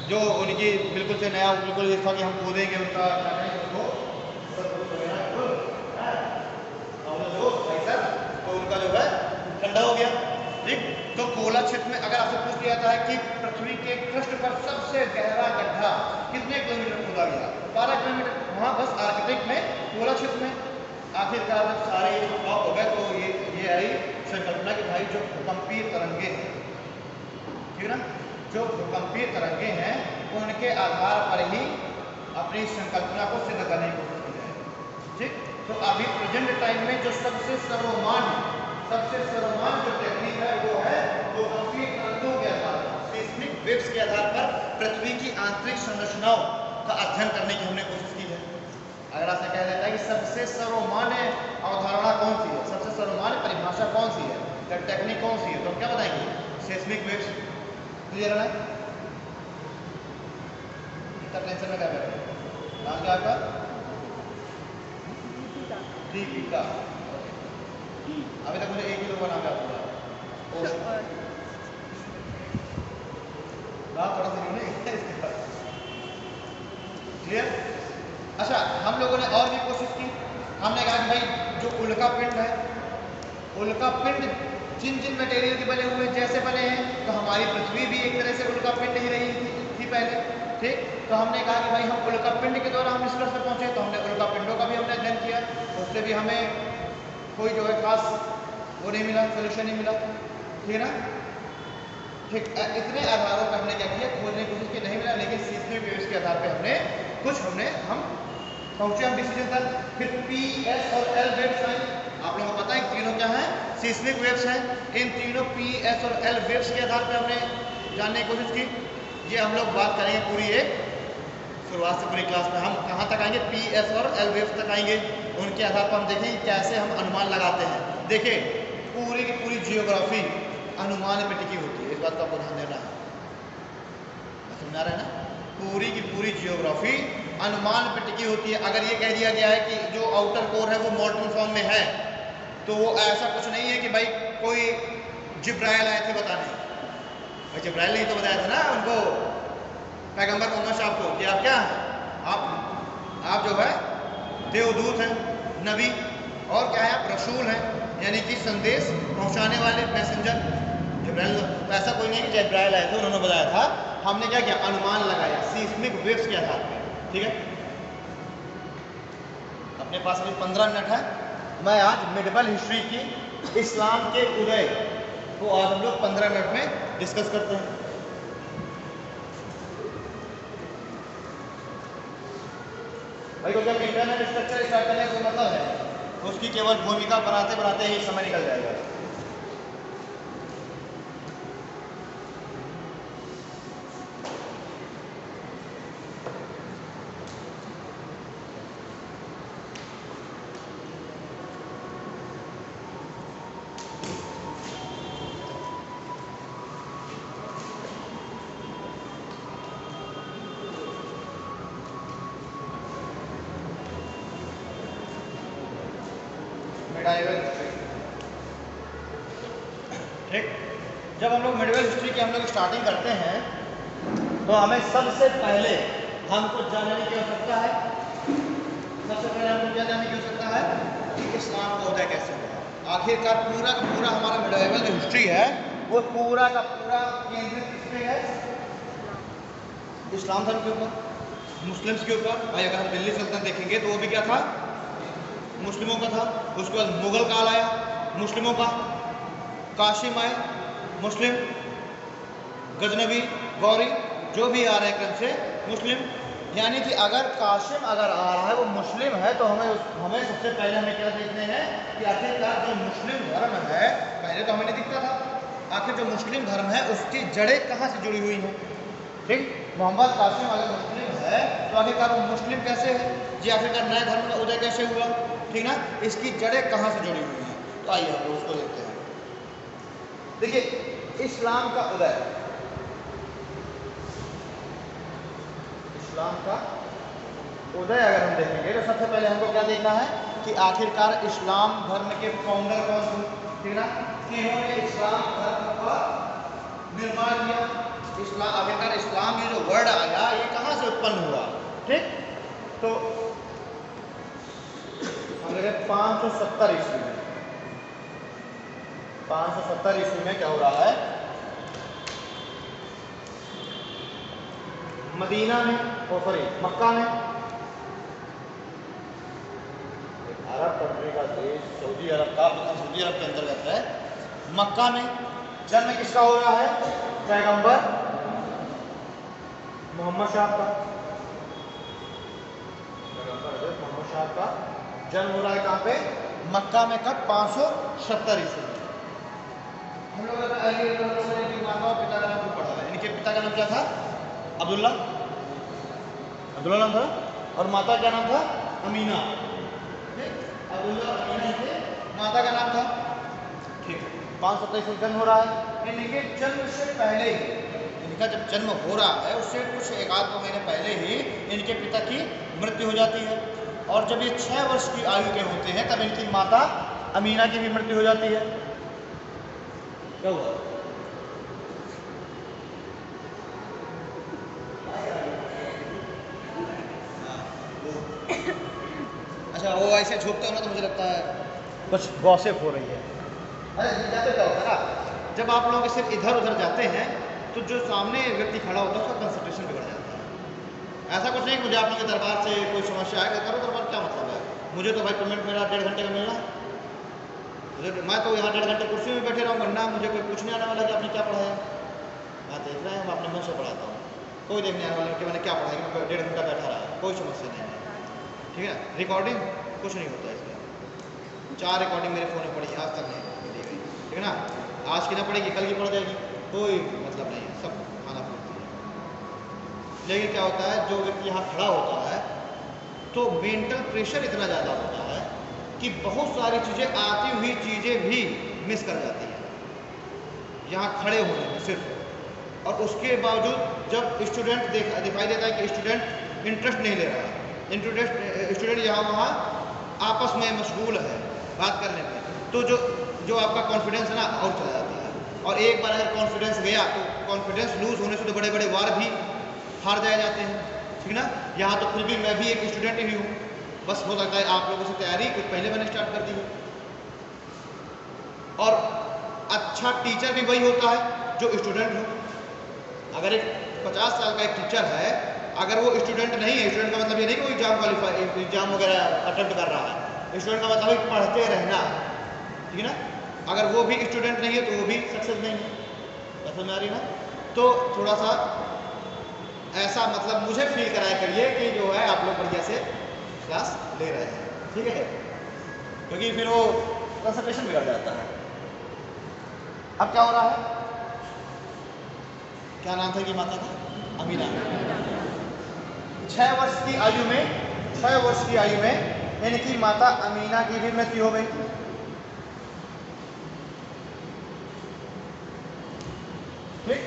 जो उनकी बिल्कुल से नया बिल्कुल ये था कि हम खोदेंगे उनका तो उनका जो है ठंडा हो गया, ठीक। तो कोला क्षेत्र में अगर आपसे पूछ लिया जाता है कि पृथ्वी के पृष्ठ पर सबसे गहरा गड्ढा कितने किलोमीटर खोदा गया, 12 किलोमीटर, वहाँ बस आर्कटिक में कोला क्षेत्र में। आखिरकार जब सारे ये फ्लॉप हो गए तो ये आई संकल्पना कि भाई जो भूकंपीय तरंगे हैं, ठीक ना, जो भूकंपीय तरंगे हैं उनके आधार पर ही अपनी संकल्पना को सिद्ध करने की कोशिश की जाए, ठीक। तो अभी प्रेजेंट टाइम में जो सबसे सर्वमान्य जो टेक्निक है वो है भूकंपीय तरंगों के आधार पर, सीस्मिक वेव्स के आधार पर पृथ्वी की आंतरिक संरचनाओं का अध्ययन करने की हमने कोशिश की है। अगर आपसे कह देता है कि सबसे सर्वमान्य अवधारणा कौन सी है, सबसे सर्वमान्य परिभाषा कौन सी है, टेक्निक कौन सी है, तो हम क्या बताएंगे, सीस्मिक वेव्स। क्लियर है, इतना टेंशन में क्या बैठे, नाम क्या आपका, दीपिका। अभी तक मुझे एक ही लोग का नाम याद हो रहा है, थोड़ा सा नहीं इसके बाद। क्लियर। अच्छा, हम लोगों ने और भी कोशिश की, हमने कहा कि भाई जो उल्का पिंड है, उल्का पिंड जिन जिन मटेरियल के बने हुए जैसे बने हैं, तो हमारी पृथ्वी भी एक तरह से उल्का पिंड ही रही थी पहले, ठीक। तो हमने कहा कि भाई हम उल्का पिंड के द्वारा हम निष्कर्ष पर पहुंचे, तो हमने उल्का पिंडों का भी हमने अध्ययन किया, उससे भी हमें कोई जो है खास वो नहीं मिला, सोल्यूशन नहीं मिला, ठीक है ना, ठीक। इतने आधारों पर हमने क्या किया, खोजने की कोशिश की, नहीं मिला, लेकिन सीस्मिक वेव्स के आधार पर हम पहुंचे हम डिसीजन तक। फिर पी, एस और एल वेव्स आए, आप लोगों को पता है तीनों क्या है, सीस्मिक वेव्स हैं। इन तीनों पी, एस और एल वेव्स के आधार पर हमने जानने की कोशिश की। ये हम लोग बात करेंगे पूरी एक शुरुआत से पूरी क्लास में, हम कहाँ तक आएंगे, पी, एस और एल वेव्स तक आएंगे, उनके आधार पर हम देखेंगे कैसे हम अनुमान लगाते हैं। देखिए पूरी की पूरी जियोग्राफी अनुमान पे टिकी होती है, इस बात का आपको ध्यान देना है, समझा रहे हैं ना, पूरी की पूरी जियोग्राफी अनुमान पे टिकी होती है। अगर ये कह दिया गया है कि जो आउटर कोर है वो मॉल्टन फॉर्म में है, तो वो ऐसा कुछ नहीं है कि भाई कोई जिब्राइल आए थे बताने, भाई जिब्राइल नहीं तो बताया था ना उनको, पैगंबर मोहम्मद साहब को, कि आप क्या हैं, आप जो है देवदूत हैं, नबी, और क्या है, आप रसूल हैं, यानी कि संदेश पहुंचाने वाले मैसेंजर। जिब्राइल तो ऐसा कोई नहीं है कि जिब्राइल आए थे उन्होंने बताया था, हमने क्या किया, अनुमान लगाया सीस्मिक वेव्स के आधार पर, ठीक है। अपने पास अभी 15 मिनट है, मैं आज मिडिवल हिस्ट्री की इस्लाम के उदय को आज हम लोग 15 मिनट में डिस्कस करते हैं। भाई तो जब इंटरनेट स्ट्रक्चर स्टार्ट करने का मतलब है, तो उसकी केवल भूमिका बनाते बनाते ही समय निकल जाएगा। Medieval history. ठीक, जब हम लोग मिडाइवल हिस्ट्री की हम लोग स्टार्टिंग करते हैं तो हमें सबसे पहले हमको जानने की आवश्यकता है, सबसे पहले हमको क्या जानने की आवश्यकता है कि इस्लाम का उदय कैसे हुआ। आखिरकार पूरा का पूरा हमारा मिडाइवल जो हिस्ट्री है वो पूरा का पूरा केंद्रित किस पे है? इस्लाम धर्म के ऊपर, मुस्लिम्स के ऊपर। भाई अगर हम दिल्ली सल्तनत देखेंगे तो वो भी क्या था? मुस्लिमों का था। उसके बाद मुगल काल आया, मुस्लिमों का। काशिम आए, मुस्लिम। गजनवी, गौरी, जो भी आ रहे हैं क्रम से मुस्लिम। यानी कि अगर काशिम अगर आ रहा है वो मुस्लिम है तो हमें सबसे पहले हमें क्या देखने हैं कि आखिरकार जो मुस्लिम धर्म है, पहले तो हमें नहीं दिखता था, आखिर जो मुस्लिम धर्म है उसकी जड़ें कहाँ से जुड़ी हुई हैं। ठीक, मोहम्मद कासिम अगर मुस्लिम है तो आखिरकार वो मुस्लिम कैसे है जी? आखिरकार नए धर्म का उदय कैसे हुआ? ठीक ना, इसकी जड़ें कहाँ से जुड़ी हुई हैं? तो आइए हम लोग उसको देखते हैं। देखिए इस्लाम का उदय, इस्लाम का उदय अगर हम देखेंगे तो सबसे पहले हमको क्या देखना है कि आखिरकार इस्लाम धर्म के फाउंडर कौन थे? ठीक ना, किन्होंने इस्लाम धर्म का निर्माण किया? इस्लाम, आखिरकार इस्लाम ये जो वर्ड आया ये कहाँ से उत्पन्न हुआ? ठीक, तो हम लोग 570 ईस्वी में, 570 ईस्वी में क्या हो रहा है? मदीना में, मक्का में, अरब कंट्री का देश सऊदी अरब का, सऊदी अरब के अंतर्गत है, मक्का में जन्म किसका हो रहा है? पैगंबर मोहम्मद साहब का। पैगंबर मोहम्मद साहब का जन्म हो रहा है कहाँ पे? मक्का में। कब? 570 ईस्वी में। हम लोग माता और पिता का नाम पढ़ा है। इनके पिता का नाम क्या था? अब्दुल्ला नाम था, और माता का नाम था अमीना। अब्दुल्ला और अमीना इनके माता का नाम था। ठीक, 527 जन्म हो रहा है। इनके जन्म से पहले ही, इनका जब जन्म हो रहा है उससे कुछ 1-2 महीने पहले ही इनके पिता की मृत्यु हो जाती है। और जब ये 6 वर्ष की आयु के होते हैं तब इनकी माता अमीना की भी मृत्यु हो जाती है। क्या हुआ? अच्छा, वो ऐसे झुकते हो ना तो मुझे लगता है कुछ गॉसिप हो रही है। अरे जाते क्या होता है ना, जब आप लोग सिर्फ इधर उधर जाते हैं तो जो सामने व्यक्ति खड़ा होता है उसका कंसंट्रेशन बिगड़ जाता है। ऐसा कुछ नहीं कि मुझे आप लोग के दरबार से कोई समस्या आएगा, करो दरबार, क्या मतलब है? मुझे तो भाई पेमेंट मेरा 1.5 घंटे का मिलना है, मैं तो यहाँ 1.5 घंटे कुर्सी में बैठे रहूँगा ना, मुझे कोई पूछने आने वाला कि आपने क्या पढ़ाया? मैं देख रहे हैं, मैं अपने मन से पढ़ाता हूँ, कोई देखने आने वाला कि मैंने क्या पढ़ाया, कि मैं 1.5 घंटा बैठा रहा, कोई समस्या नहीं है। ठीक है, रिकॉर्डिंग कुछ नहीं होता इसमें। 4 रिकॉर्डिंग मेरे फ़ोन में पड़ी, आज तक नहीं मिली गई। ठीक है ना, आज की ना पड़ेगी कल की पड़ जाएगी, कोई मतलब नहीं है, सब खाना पड़ती है। लेकिन क्या होता है, जो व्यक्ति यहाँ खड़ा होता है तो मेंटल प्रेशर इतना ज़्यादा होता है कि बहुत सारी चीज़ें, आती हुई चीज़ें भी मिस कर जाती हैं यहाँ खड़े होने में सिर्फ। और उसके बावजूद जब स्टूडेंट दिखाई देता है कि स्टूडेंट इंटरेस्ट नहीं ले रहा है, स्टूडेंट यहाँ वहाँ आपस में मशगूल है बात करने में, तो जो आपका कॉन्फिडेंस है ना और चला जाता है। और एक बार अगर कॉन्फिडेंस गया तो कॉन्फिडेंस लूज होने से तो बड़े बड़े वार भी हार जाए जाते हैं। ठीक ना, यहाँ तो फिर भी मैं भी एक स्टूडेंट ही हूँ, बस हो सकता है आप लोगों से तैयारी कुछ पहले मैंने स्टार्ट कर दी है। और अच्छा टीचर भी वही होता है जो स्टूडेंट हो। अगर एक 50 साल का एक टीचर है, अगर वो स्टूडेंट नहीं है, स्टूडेंट का मतलब ये नहीं कि वो एग्जाम वगैरह अटेम्प्ट कर रहा है, स्टूडेंट का मतलब है पढ़ते रहना। ठीक है ना, अगर वो भी स्टूडेंट नहीं है तो वो भी सक्सेस नहीं है। समझ में आ रही ना? तो थोड़ा सा ऐसा मतलब मुझे फील कराया करिए कि जो है आप लोग बढ़िया से क्लास ले रहे हैं। ठीक है, क्योंकि फिर वो कंसंट्रेशन बिगड़ जाता है। अब क्या हो रहा है, क्या नाम था कि माता का? अमीना। 6 वर्ष की आयु में इनकी माता अमीना की भी मृत्यु हो गई। ठीक,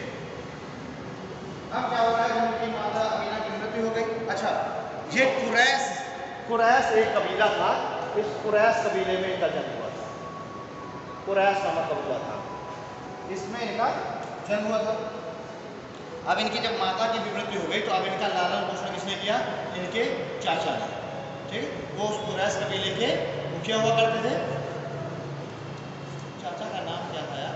अब क्या हो रहा है, जब उनकी माता अमीना की मृत्यु हो गई। अच्छा, ये कुरैश एक कबीला था, इस कुरैश कबीले में इनका जन्म हुआ। कुरैश नामक कबीला था, इसमें इनका जन्म हुआ था। अब इनकी जब माता की भी मृत्यु हो गई तो अब इनका लालन पोषण किसने किया? इनके चाचा ने। ठीक, वो उस कुरैश कबीले के मुखिया हुआ करते थे। चाचा का नाम क्या था यार?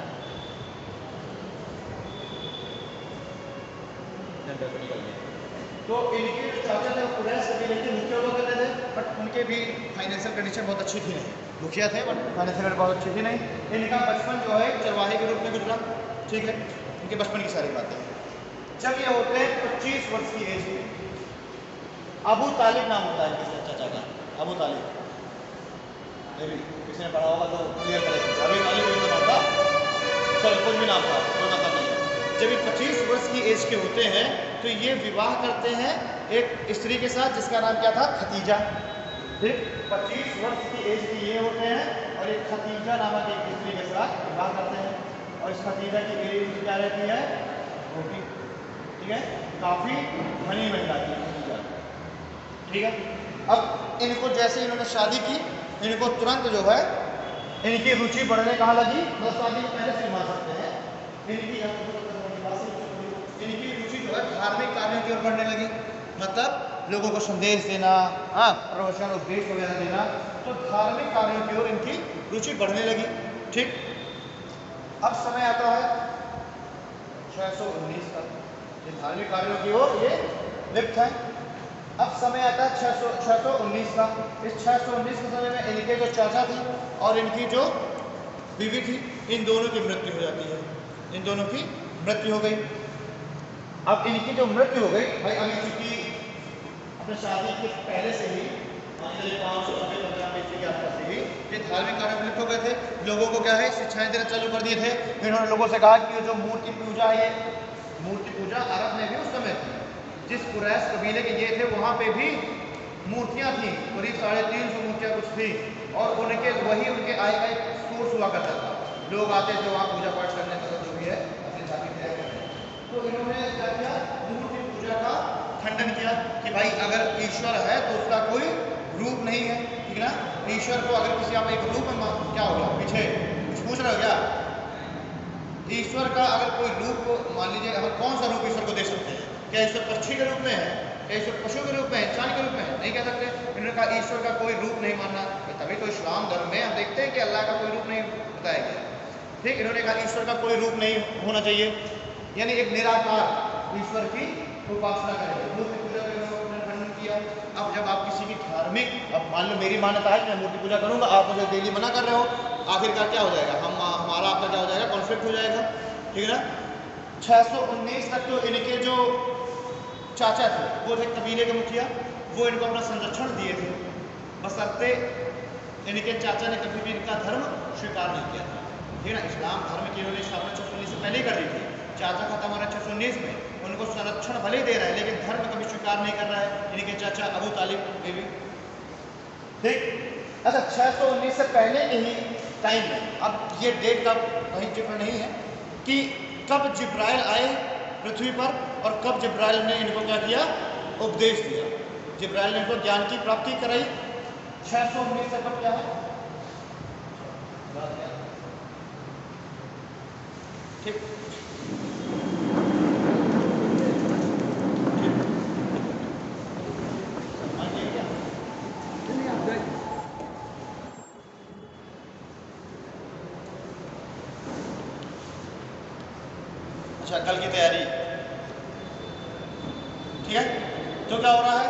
तो इनके जो चाचा थे कुरैश कबीले के मुखिया हुआ करते थे, बट उनके भी फाइनेंशियल कंडीशन बहुत अच्छी थी नहीं। मुखिया थे बट फाइनेंशियल बहुत अच्छी थी नहीं। इनका बचपन जो है चरवाहे के रूप में गुजरा। ठीक है, इनके बचपन की सारी बातें। जब ये होते हैं 25 वर्ष की एज में, अबू तालिब नाम होता है इनके चाचा का, अबू तालिब। किसी ने पढ़ा होगा तो क्लियर करेगा। अबू तालिब इनका नाम था, चलो कुछ भी नाम था, कोई मतलब नहीं है। जब ये 25 वर्ष की एज के होते हैं तो ये विवाह करते हैं एक स्त्री के साथ जिसका नाम क्या था? खतीजा। ठीक, 25 वर्ष की एज के ये होते हैं और एक खतीजा नामक एक स्त्री के साथ विवाह करते हैं। और इस खतीजा की एज क्या रहती है? छोटी। ठीक है, काफी धनी महिला थी खतीजा। ठीक है, अब इनको जैसे इन्होंने शादी की, इनको तुरंत जो है इनकी रुचि बढ़ने कहाँ लगी? मतलब शादी को पहले से मान सकते हैं, इनकी रुचि जो है धार्मिक कार्यों की ओर बढ़ने लगी। मतलब लोगों को संदेश देना, प्रवचन उपदेश वगैरह देना, तो धार्मिक कार्यों की ओर इनकी रुचि बढ़ने लगी। ठीक, अब समय आता है 619 का, ये धार्मिक कार्यों की ओर ये लिप्त है। अब समय आता है 619 का। इस 619 के समय में इनके जो चाचा थी और इनकी जो बीवी थी, इन दोनों की मृत्यु हो जाती है। इन दोनों की मृत्यु हो गई। अब इनकी जो मृत्यु हो गई भाई, अभी चूंकि अपने शादी के पहले से ही 515 ईस्वी के आसपास से ही ये धार्मिक कार्य में लिप्त हो गए थे। लोगों को क्या है, शिक्षाएं देना चालू कर दिए थे। इन्होंने लोगों से कहा कि ये जो मूर्ति पूजा है, ये मूर्ति पूजा अरब में भी उस समय थी। जिस कुरैश कबीले के ये थे वहाँ पे भी मूर्तियाँ थी, करीब 350 मूर्तियाँ कुछ थी, और उनके वही उनके आय का एक सोर्स हुआ करता था। लोग आते थे वहाँ पूजा पाठ करने, मतलब जो भी है अपने जाति क्रिया करने। तो इन्होंने क्या किया? मूर्ति पूजा का खंडन किया कि भाई अगर ईश्वर है तो उसका कोई रूप नहीं है। ठीक है ना, ईश्वर को अगर किसी आप एक रूप में क्या हो गया, पीछे कुछ पूछ रहे हो क्या? ईश्वर का अगर कोई रूप मान लीजिए, हम कौन सा रूप ईश्वर को दे सकते हैं? क्या ईश्वर पक्षी के रूप में है? क्या ईश्वर पशु के रूप में है? इंसान के रूप में है? नहीं कह सकते। इन्होंने कहा ईश्वर का कोई रूप नहीं मानना। तभी तो इस्लाम धर्म में हम देखते हैं कि अल्लाह का कोई रूप नहीं बताया गया। ठीक, इन्होंने कहा ईश्वर का कोई रूप नहीं होना चाहिए, यानी एक निराकार ईश्वर की उपासना करेंगे। मूर्ति पूजा का इन्होंने खंडन किया। अब जब आप किसी की धार्मिक, अब मान लो मेरी मान्यता है कि मैं मूर्ति पूजा करूंगा, आप मुझे डेली मना कर रहे हो, आखिरकार क्या हो जाएगा? हमारा आपका क्या हो जाएगा? कॉन्फ्लिक्ट हो जाएगा। ठीक है ना। 619 तक तो इनके जो चाचा थे वो थे कबीले के मुखिया, वो इनको अपना संरक्षण दिए थे, बशर्ते इनके चाचा ने कभी भी इनका धर्म स्वीकार नहीं किया था। ठीक है ना, इस्लाम धर्म की इन्होंने स्थापना 619 से पहले ही कर दी थी। चाचा खत्म हो रहा है 619 में, उनको संरक्षण भले ही दे रहा है लेकिन धर्म कभी स्वीकार नहीं कर रहा है इनके चाचा अबू तालिब के भी। ठीक, अच्छा 619 से पहले के ही टाइम में, अब ये डेट का कहीं जिक्र नहीं है कि कब जिब्राइल आए पृथ्वी पर और कब जिब्राइल ने इनको क्या किया? उपदेश दिया। जिब्राइल ने इनको ज्ञान की प्राप्ति कराई। 619 से कब क्या है? ठीक, अच्छा कल की तैयारी। ठीक है, तो क्या हो रहा है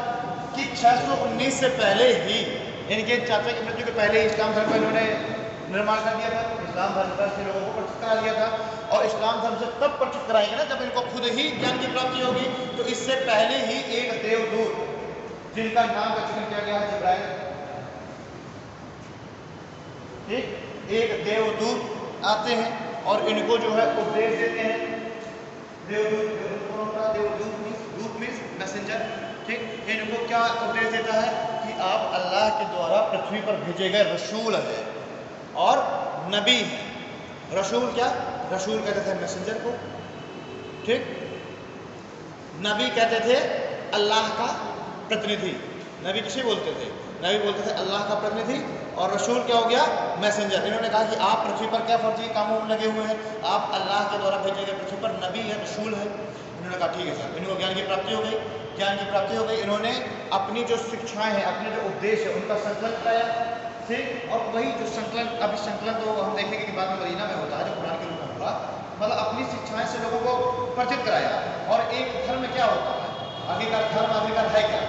कि 619 से पहले ही इनके चाचा की मृत्यु के पहले ही इस्लाम धर्म का इन्होंने निर्माण कर दिया था। इस्लाम धर्म से लोगों को परिचित करा दिया था, और इस्लाम धर्म से तब परिचित कराएंगे ना जब इनको खुद ही ज्ञान की प्राप्ति होगी। तो इससे पहले ही एक देवदूत जिनका नाम का जिक्र किया गया है जिब्राइल, ठीक, एक देवदूत आते हैं और इनको जो है उपदेश देते हैं। दूत मीन्स मैसेंजर। ठीक, इनको क्या उपदेश देता है कि आप अल्लाह के द्वारा पृथ्वी पर भेजे गए रसूल हैं और नबी हैं। रसूल क्या? रसूल कहते थे मैसेंजर को। ठीक, नबी कहते थे अल्लाह का प्रतिनिधि। नबी किसे बोलते थे? नबी बोलते थे अल्लाह का प्रतिनिधि, और रसूल क्या हो गया, मैसेंजर। इन्होंने कहा कि आप पृथ्वी पर क्या फर्जी कामों में लगे हुए हैं, आप अल्लाह के द्वारा भेजे गए पृथ्वी पर नबी है, रसूल है। इन्होंने कहा ठीक है सर। इनको ज्ञान की प्राप्ति हो गई, ज्ञान की प्राप्ति हो गई। इन्होंने अपनी जो शिक्षाएं हैं, अपने जो उपदेश है, उनका संकलन कराया, ठीक। और वही जो संकलन, अभी संकलन तो हम देखेंगे कि बाद में मदीना में होता है, जो कुरान के रूप में होगा, मतलब अपनी शिक्षाएं से लोगों को परिचित कराया। और एक धर्म क्या होता है, आखिरकार धर्म आखिरकार है क्या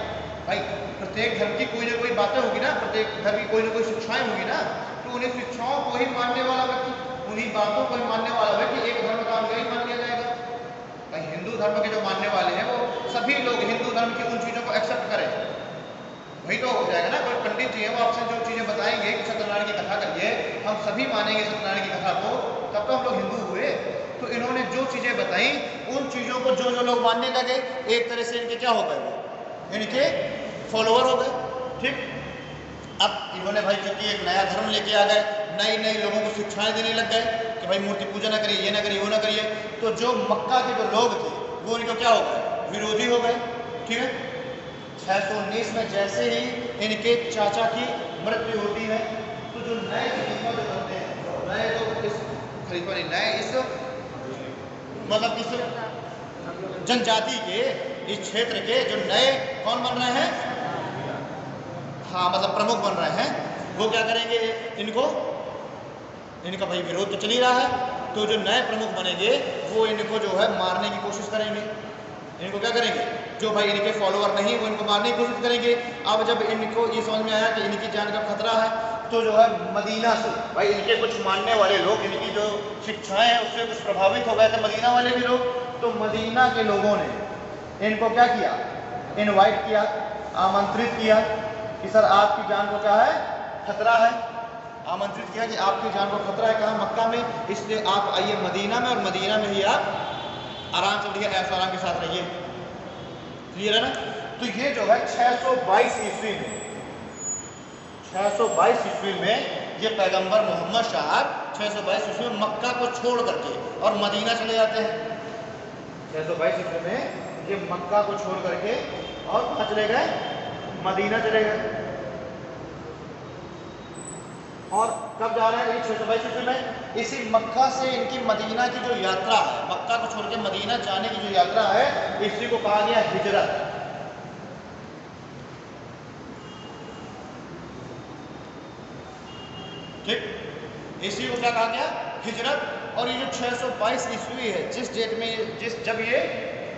भाई, प्रत्येक धर्म की कोई ना कोई बातें होगी ना, प्रत्येक धर्म की कोई ना कोई शिक्षाएं होगी ना, तो उन्हें शिक्षाओं को ही मानने वाला व्यक्ति, उन्हीं बातों को ही मानने वाला व्यक्ति एक धर्म का अनुयायी मान लिया जाएगा। भाई हिंदू धर्म के जो मानने वाले हैं, वो सभी लोग हिंदू धर्म की उन चीज़ों को एक्सेप्ट करें, वही तो हो जाएगा ना। कोई पंडित जी है, वो आपसे जो चीज़ें बताएंगे कि सत्यनारायण की कथा करिए, हम सभी मानेंगे सत्यनारायण की कथा को, तब तो हम लोग हिंदू हुए। तो इन्होंने जो चीज़ें बताई, उन चीज़ों को जो जो लोग मानने लगे, एक तरह से इनके क्या हो गए, वो इनके फॉलोअर हो गए, ठीक। अब इन्होंने भाई क्योंकि एक नया धर्म लेके आ गए, नई नई लोगों को शिक्षाएं देने लग गए कि भाई मूर्ति पूजा ना करिए, ये ना करिए, वो ना करिए, तो जो मक्का के जो लोग थे वो इनको क्या हो गए, विरोधी हो गए, ठीक है। 619 में जैसे ही इनके चाचा की मृत्यु होती है, तो जो नए खलीफा जो बनते हैं, नए तो इस खलीफा नहीं, नए इस मतलब इस जनजाति के, इस क्षेत्र के जो नए कौन बन रहे हैं, हाँ मतलब प्रमुख बन रहे हैं, वो क्या करेंगे, इनका भाई विरोध तो चल ही रहा है, तो जो नए प्रमुख बनेंगे वो इनको जो है मारने की कोशिश करेंगे। इनको क्या करेंगे, जो भाई इनके फॉलोअर नहीं, वो इनको मारने की कोशिश करेंगे। अब जब इनको ये समझ में आया कि इनकी जान का खतरा है, तो जो है मदीना से भाई इनके कुछ मानने वाले लोग, इनकी जो शिक्षाएं हैं उससे कुछ प्रभावित हो गए थे मदीना वाले भी लोग, तो मदीना के लोगों ने इनको क्या किया, इनवाइट किया, आमंत्रित किया कि सर आपकी जान को क्या है, खतरा है, आमंत्रित किया कि आपकी जान को खतरा है, कहाँ, मक्का में, इसलिए आप आइए मदीना में, और मदीना में ही आप आराम से रहिए, ऐश आराम के साथ रहिए। क्लियर है ना। तो ये जो है 622 ईस्वी में, 622 ईस्वी में ये पैगंबर मोहम्मद साहब 622 ईस्वी में मक्का को छोड़ करके और मदीना चले जाते हैं। 622 ईस्वी में ये मक्का को छोड़ करके और कहाँ चले गए, मदीना चले गए। और कब जा रहे हैं, 622 ईस्वी में। इसी मक्का से इनकी मदीना की जो यात्रा है, मक्का को छोड़ के मदीना जाने की जो यात्रा है, इसी को कहा गया हिजरत। ठीक, इसी को क्या कहा गया, हिजरत। और ये जो 622 ईस्वी है, जिस डेट में जब ये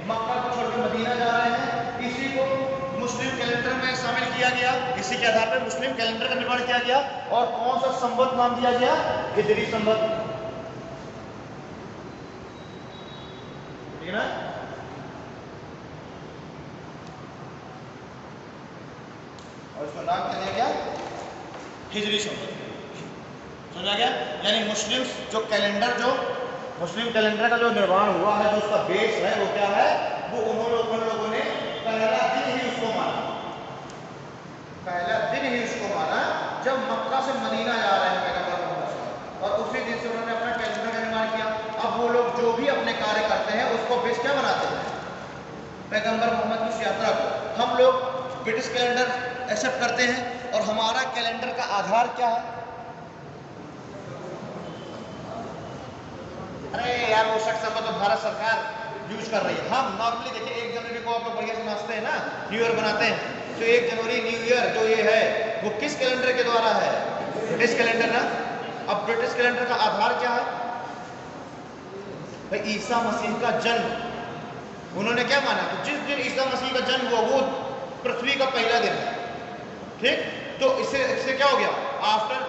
मक्का को छोड़ के मदीना जा रहे हैं, इसी को मुस्लिम कैलेंडर में शामिल किया गया। इसी के आधार पर मुस्लिम कैलेंडर का निर्माण किया गया। और कौन सा संवत नाम दिया गया, हिजरी संवत, ठीक है ना। और इसका नाम क्या दिया गया, हिजरी संवत, समझा गया। यानी मुस्लिम जो कैलेंडर, जो मुस्लिम कैलेंडर का जो निर्माण हुआ है, जो उसका बेस है, वो क्या है, वो उन लोगों ने पहला दिन ही उसको माना, पहला दिन ही उसको माना जब मक्का से मदीना जा रहे हैं पैगंबर मोहम्मद साहब, और उसी दिन से उन्होंने अपना कैलेंडर का निर्माण किया। अब वो लोग जो भी अपने कार्य करते हैं उसको बेस क्या बनाते हैं, पैगंबर मोहम्मद की इस यात्रा को। हम लोग ब्रिटिश कैलेंडर एक्सेप्ट करते हैं, और हमारा कैलेंडर का आधार क्या है, अरे यार वो 60 तो भारत सरकार यूज कर रही है। हम नॉर्मली देखिए 1 जनवरी को आप लोग बढ़िया से नाचते हैं ना, न्यू ईयर बनाते हैं, तो 1 जनवरी न्यू ईयर जो ये है वो किस कैलेंडर के द्वारा है, ब्रिटिश कैलेंडर ना। अब ब्रिटिश कैलेंडर का आधार क्या है भाई, ईसा मसीह का जन्म। उन्होंने क्या माना कि जिस दिन ईसा मसीह का जन्म हुआ वो पृथ्वी का पहला दिन है, ठीक। तो इससे क्या हो गया, आफ्टर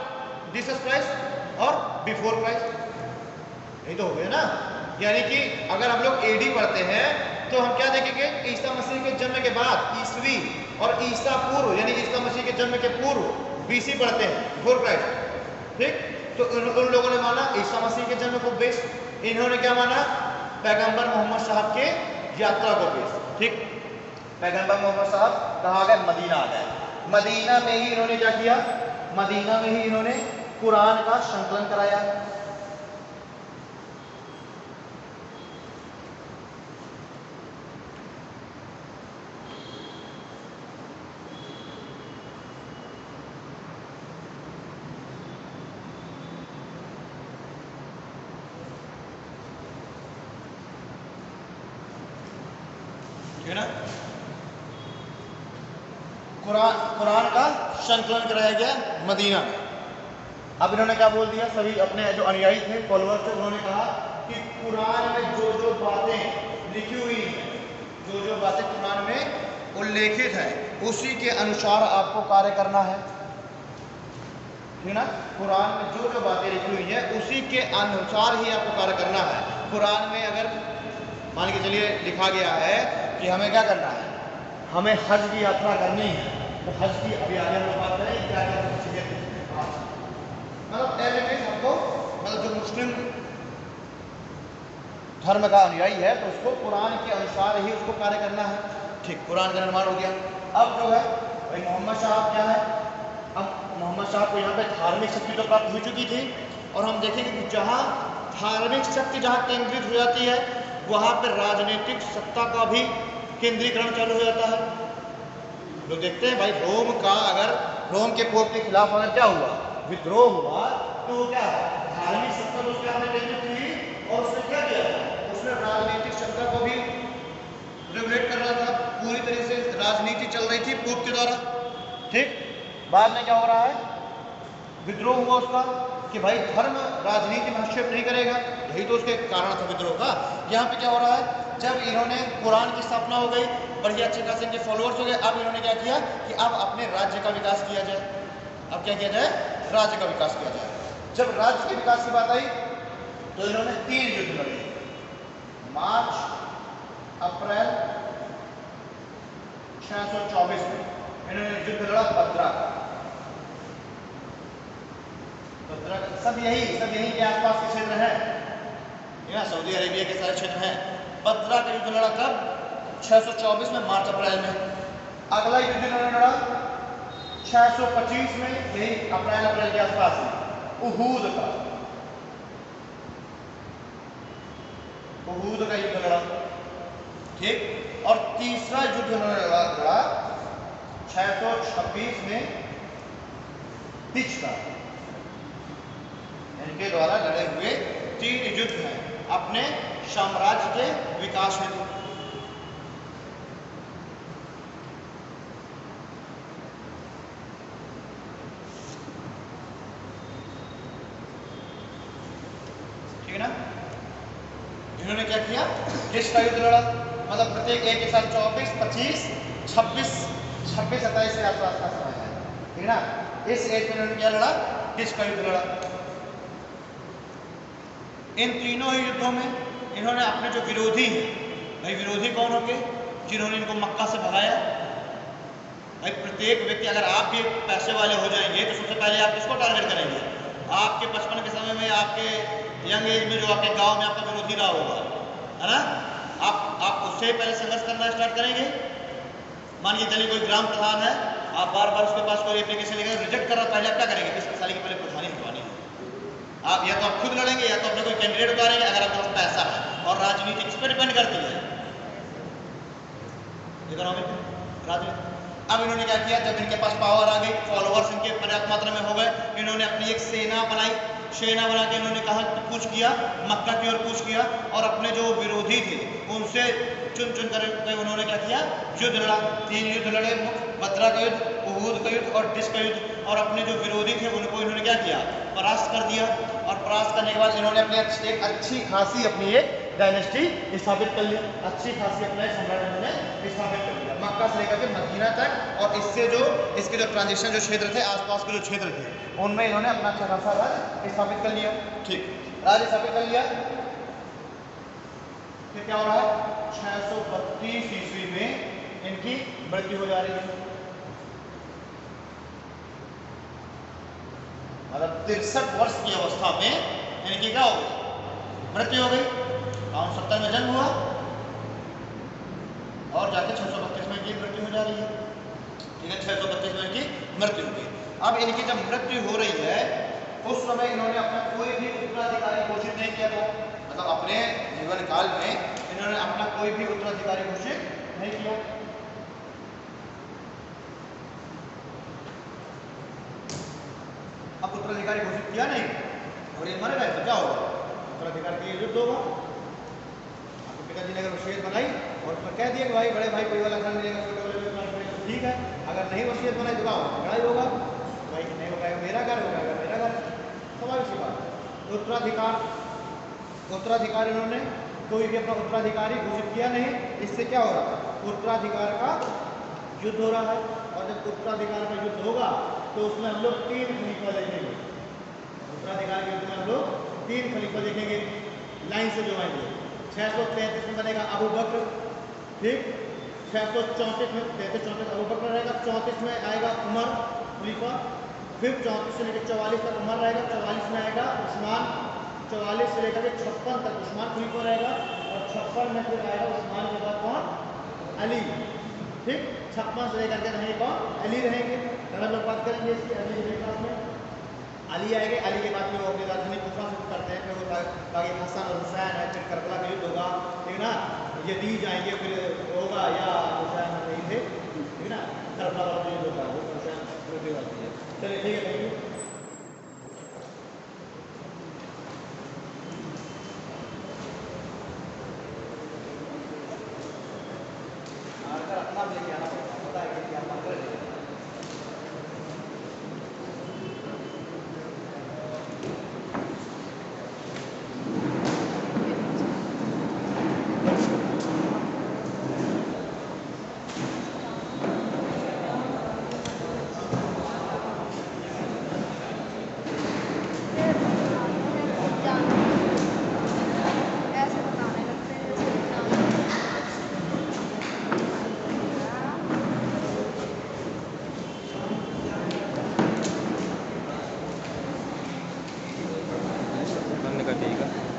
जीसस क्राइस्ट और बिफोर क्राइस्ट, यही तो हो गया ना। यानी कि अगर हम लोग एडी पढ़ते हैं तो हम क्या देखेंगे, ईसा मसीह के जन्म के बाद ईसवी, और ईसा पूर्व यानी ईसा मसीह के जन्म के पूर्व बीसी पढ़ते हैं, बिफोर क्राइस्ट, ठीक। तो उन लोगों ने माना ईसा मसीह के जन्म को बेस, इन्होंने क्या माना, पैगंबर मोहम्मद साहब के यात्रा को बेस, ठीक। पैगंबर मोहम्मद साहब कहाँ आ गए, मदीना आ गए। मदीना में ही इन्होंने क्या किया, मदीना में ही इन्होंने कुरान का संकलन कराया। ठीक है ना। कुरान का संकलन कराया गया मदीना में। अब इन्होंने क्या बोल दिया, सभी अपने जो अनुयायी थे, फॉलोअर्स थे, उन्होंने कहा कि कुरान में जो जो बातें लिखी हुई हैं, जो जो बातें कुरान में उल्लेखित है, उसी के अनुसार आपको कार्य करना है। ठीक ना, कुरान में जो जो बातें लिखी हुई है उसी के अनुसार ही आपको कार्य करना है। कुरान में अगर मान के चलिए लिखा गया है कि हमें क्या करना है, हमें हज की यात्रा करनी है, तो हज की अभी आगे हम बात करें क्या क्या चीजें, मतलब हमको, मतलब जो मुस्लिम धर्म का अनुयायी है तो उसको कुरान के अनुसार ही उसको कार्य करना है। ठीक, कुरान का निर्माण हो गया। अब जो है भाई मोहम्मद साहब क्या है, अब मोहम्मद साहब को यहाँ पे धार्मिक शक्ति तो प्राप्त हो चुकी थी, और हम देखेंगे कि जहाँ धार्मिक शक्ति जहाँ केंद्रित हो जाती है वहाँ पर राजनीतिक सत्ता का भी केंद्रीकरण चालू हो जाता है। लोग देखते हैं भाई रोम का, अगर रोम के पोप के खिलाफ अगर क्या हुआ, विद्रोह हुआ, तो क्या धार्मिक सत्ता तो उसके हाथ में केंद्रित हुई, और उसने क्या किया, उसने राजनीतिक सत्ता को भी रेगुलेट कर रहा था, पूरी तरह से राजनीति चल रही थी पोप के द्वारा। ठीक, बाद में क्या हो रहा है, विद्रोह हुआ उसका कि भाई धर्म राजनीति में हस्तक्षेप नहीं करेगा, यही तो उसके कारण था विद्रोह का। यहाँ पे क्या हो रहा है, जब इन्होंने कुरान की स्थापना हो गई, बढ़िया अच्छे खासे इनके फॉलोअर्स हो गए, अब इन्होंने क्या किया कि अब अपने राज्य का विकास किया जाए। अब क्या किया जाए, राज्य का विकास किया जाए। जब राज्य के विकास की बात आई तो इन्होंने 3 युद्ध लड़े, मार्च अप्रैल 624 में इन्होंने युद्ध लड़ा बद्रा का। सब यही के आसपास के क्षेत्र हैं, ना, सऊदी अरेबिया के सारे क्षेत्र हैं। बद्रा का युद्ध लड़ा कब, 624 में, मार्च अप्रैल में। अगला युद्ध इन्होंने लड़ा 625 में, यही अप्रैल के आसपास में, उहूद का युद्ध लड़ा। ठीक, और तीसरा युद्ध इन्होंने लड़ा 626 में तिच का। इनके द्वारा लड़े हुए 3 युद्ध हैं अपने साम्राज्य के विकास हेतु। ठीक है ना। इन्होंने क्या किया, किस का युद्ध लड़ा, मतलब प्रत्येक एक के साथ 24, 25, 26, 27 के आसपास का समय है। ठीक है ना, इस एज में इन्होंने क्या लड़ा, किस का युद्ध लड़ा। इन तीनों ही युद्धों में इन्होंने अपने जो विरोधी हैं, भाई विरोधी कौन होंगे, जिन्होंने इनको मक्का से भगाया। भाई प्रत्येक व्यक्ति, अगर आप भी पैसे वाले हो जाएंगे तो सबसे पहले आप किसको टारगेट करेंगे, आपके 55 के समय में, आपके यंग एज में जो आपके गांव में आपका विरोधी रहा होगा, है ना, आप उससे पहले संघर्ष करना स्टार्ट करेंगे। मान लीजिए चलिए कोई ग्राम प्रधान है, आप बार बार उसके पास कोई एप्लीकेशन लेकर रिजेक्ट कर रहा, पहले आप क्या करेंगे, किस साल की पहले प्रधानी हटवानी है। आप या तो आप खुद लड़ेंगे या तो अपने कोई कैंडिडेट उतारेंगे, अगर आपके पास पैसा है। और राजनीति किस पर डिपेंड करती है, इकोनॉमिक राजनीति। अब इन्होंने क्या किया, जब इनके पास पावर आ गई, फॉलोअर्स इनके पर्याप्त मात्रा में हो गए, इन्होंने अपनी एक सेना बनाई। सेना बना के इन्होंने कहा कूच किया, मक्का की ओर कूच किया, और अपने जो विरोधी थे उनसे चुन चुन कर उन्होंने क्या किया, युद्ध लड़ा। 3 युद्ध लड़े, बद्रा का युद्ध, उहूद का युद्ध और टिस का युद्ध। और अपने जो विरोधी थे उनको इन्होंने क्या किया, परास्त कर दिया। और परास्त करने के बाद इन्होंने अपनी एक अच्छी खासी अपनी एक डायनेस्टी स्थापित कर ली, अच्छी खासी अपना साम्राज्य इन्होंने स्थापित कर लिया, मक्का से लेकर के मदीना तक। और इससे जो इसके जो ट्रांजिशन जो क्षेत्र थे, आसपास के जो क्षेत्र थे, उनमें इन्होंने अपना अच्छा खासा राज्य स्थापित कर लिया। ठीक, राज्य स्थापित कर लिया। फिर क्या हो रहा है, 632 ईस्वी में इनकी मृत्यु हो जा रही है। मतलब 63 वर्ष की अवस्था में इनकी क्या हो गई, मृत्यु हो गई। 70 में जन्म हुआ और जाके 632 में इनकी मृत्यु हो जा रही है। ठीक है, 632 में इनकी मृत्यु हो गई। अब इनकी जब मृत्यु हो रही है उस समय इन्होंने अपना कोई भी उत्तराधिकारी घोषित नहीं किया था। मतलब अपने जीवन काल में इन्होंने अपना कोई भी उत्तराधिकारी घोषित नहीं किया। अब उत्तराधिकारी घोषित किया नहीं और ये मर गए तो क्या होगा, उत्तराधिकारी के लिए युद्ध होगा। आपके पिताजी ने अगर वसीयत बनाई और उसमें कह दिया कि भाई बड़े भाई कोई वाला घर मिलेगा, छोटे वाले घर मिलेगा, ठीक है। अगर नहीं वसीयत बनाई तो क्या होगा, लड़ाई होगा, भाई नहीं होगा मेरा घर होगा, मेरा घर, स्वाभाविक सी बात। उत्तराधिकार इन्होंने कोई भी अपना उत्तराधिकारी घोषित किया नहीं। इससे क्या हो रहा है, उत्तराधिकार का युद्ध हो रहा है। और जब उत्तराधिकार का युद्ध होगा तो उसमें हम लोग 3 खलीफा देखेंगे। उत्तराधिकार के युद्ध में हम लोग 3 खलीफा देखेंगे, लाइन से जो आएंगे। 633 में बनेगा अबू बकर, ठीक। 634 में 33-34 अबू बकर रहेगा, 34 में आएगा उमर खलीफा, फिर 34 से लेकर 44 तक उमर रहेगा, 44 में आएगा उस्मान, 44 से लेकर 56 तक उस्मान खलीफा रहेगा, और 56 में फिर आएगा उस्मान के बाद कौन, अली, ठीक। 56 से लेकर के रहेंगे कौन, अली रहेंगे। हम लोग बात करेंगे इसकी अगली क्लास में। अली आएंगे, अली के बाद में वो अपनी राजधानी कुफा शुरू करते हैं, फिर वो बाकी हसन और हुसैन है, फिर करबला का युद्ध होगा, ठीक ना। यजीद आएंगे, फिर होगा या हुसैन नहीं थे, ठीक ना, करबला वाला युद्ध होगा वो हुसैन। चलिए ठीक है, थैंक यू।